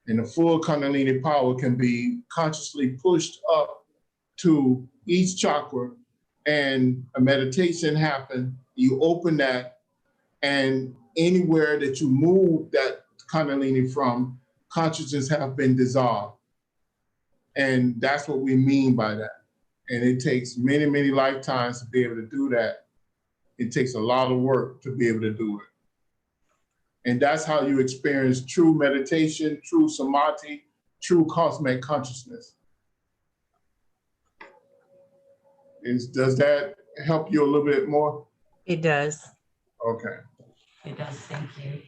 And the full Kundalini power can be consciously pushed up to each chakra, and a meditation happens. You open that, and anywhere that you move that Kundalini from, consciousness have been dissolved. And that's what we mean by that. And it takes many, many lifetimes to be able to do that. It takes a lot of work to be able to do it. And that's how you experience true meditation, true samadhi, true cosmic consciousness. Does that help you a little bit more? It does. Okay. It does. Thank you.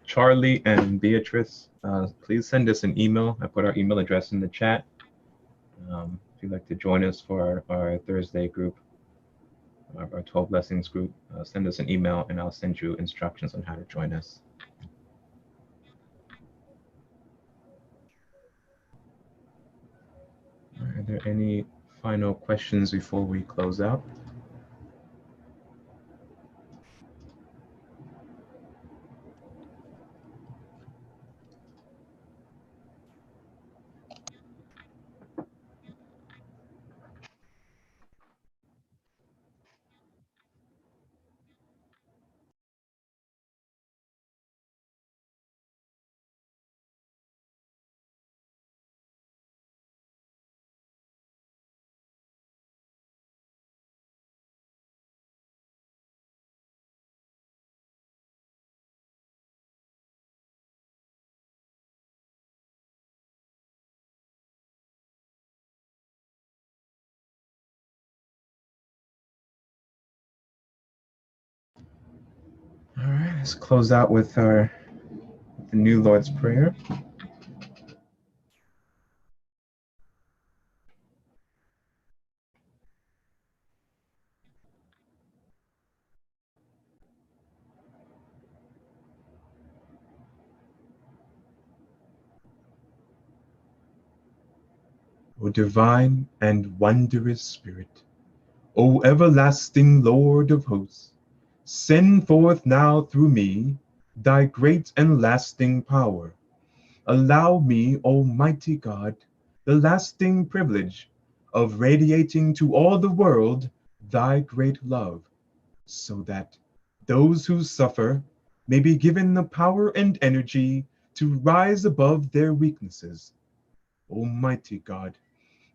Charlie and Beatrice, please send us an email. I put our email address in the chat. If you'd like to join us for our Thursday group, our 12 lessons group, send us an email and I'll send you instructions on how to join us. Are there any final questions before we close out? All right, let's close out with the New Lord's Prayer. O divine and wondrous Spirit, O everlasting Lord of hosts, send forth now through me thy great and lasting power. Allow me, Almighty God, the lasting privilege of radiating to all the world thy great love, so that those who suffer may be given the power and energy to rise above their weaknesses. Almighty God,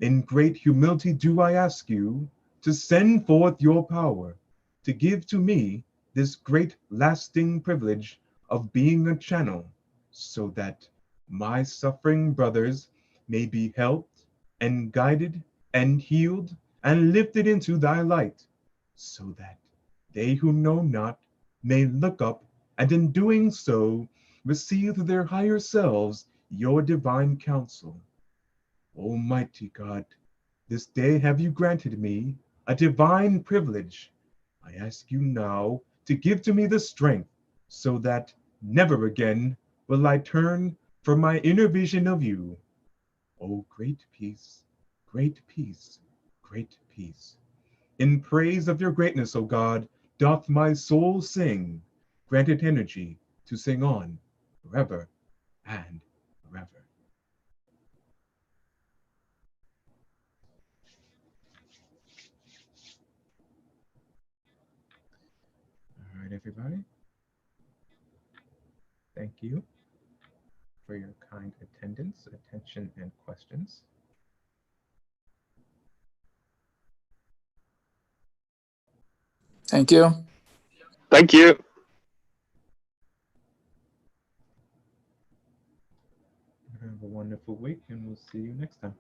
in great humility do I ask you to send forth your power, to give to me this great lasting privilege of being a channel, so that my suffering brothers may be helped and guided and healed and lifted into thy light, so that they who know not may look up and in doing so receive through their higher selves your divine counsel. Almighty God, this day have you granted me a divine privilege. I ask you now to give to me the strength so that never again will I turn from my inner vision of you. Oh, great peace, great peace, great peace. In praise of your greatness, O God, doth my soul sing. Grant it energy to sing on forever and forever. All right, everybody. Thank you for your kind attendance, attention, and questions. Thank you. Thank you. Have a wonderful week, and we'll see you next time.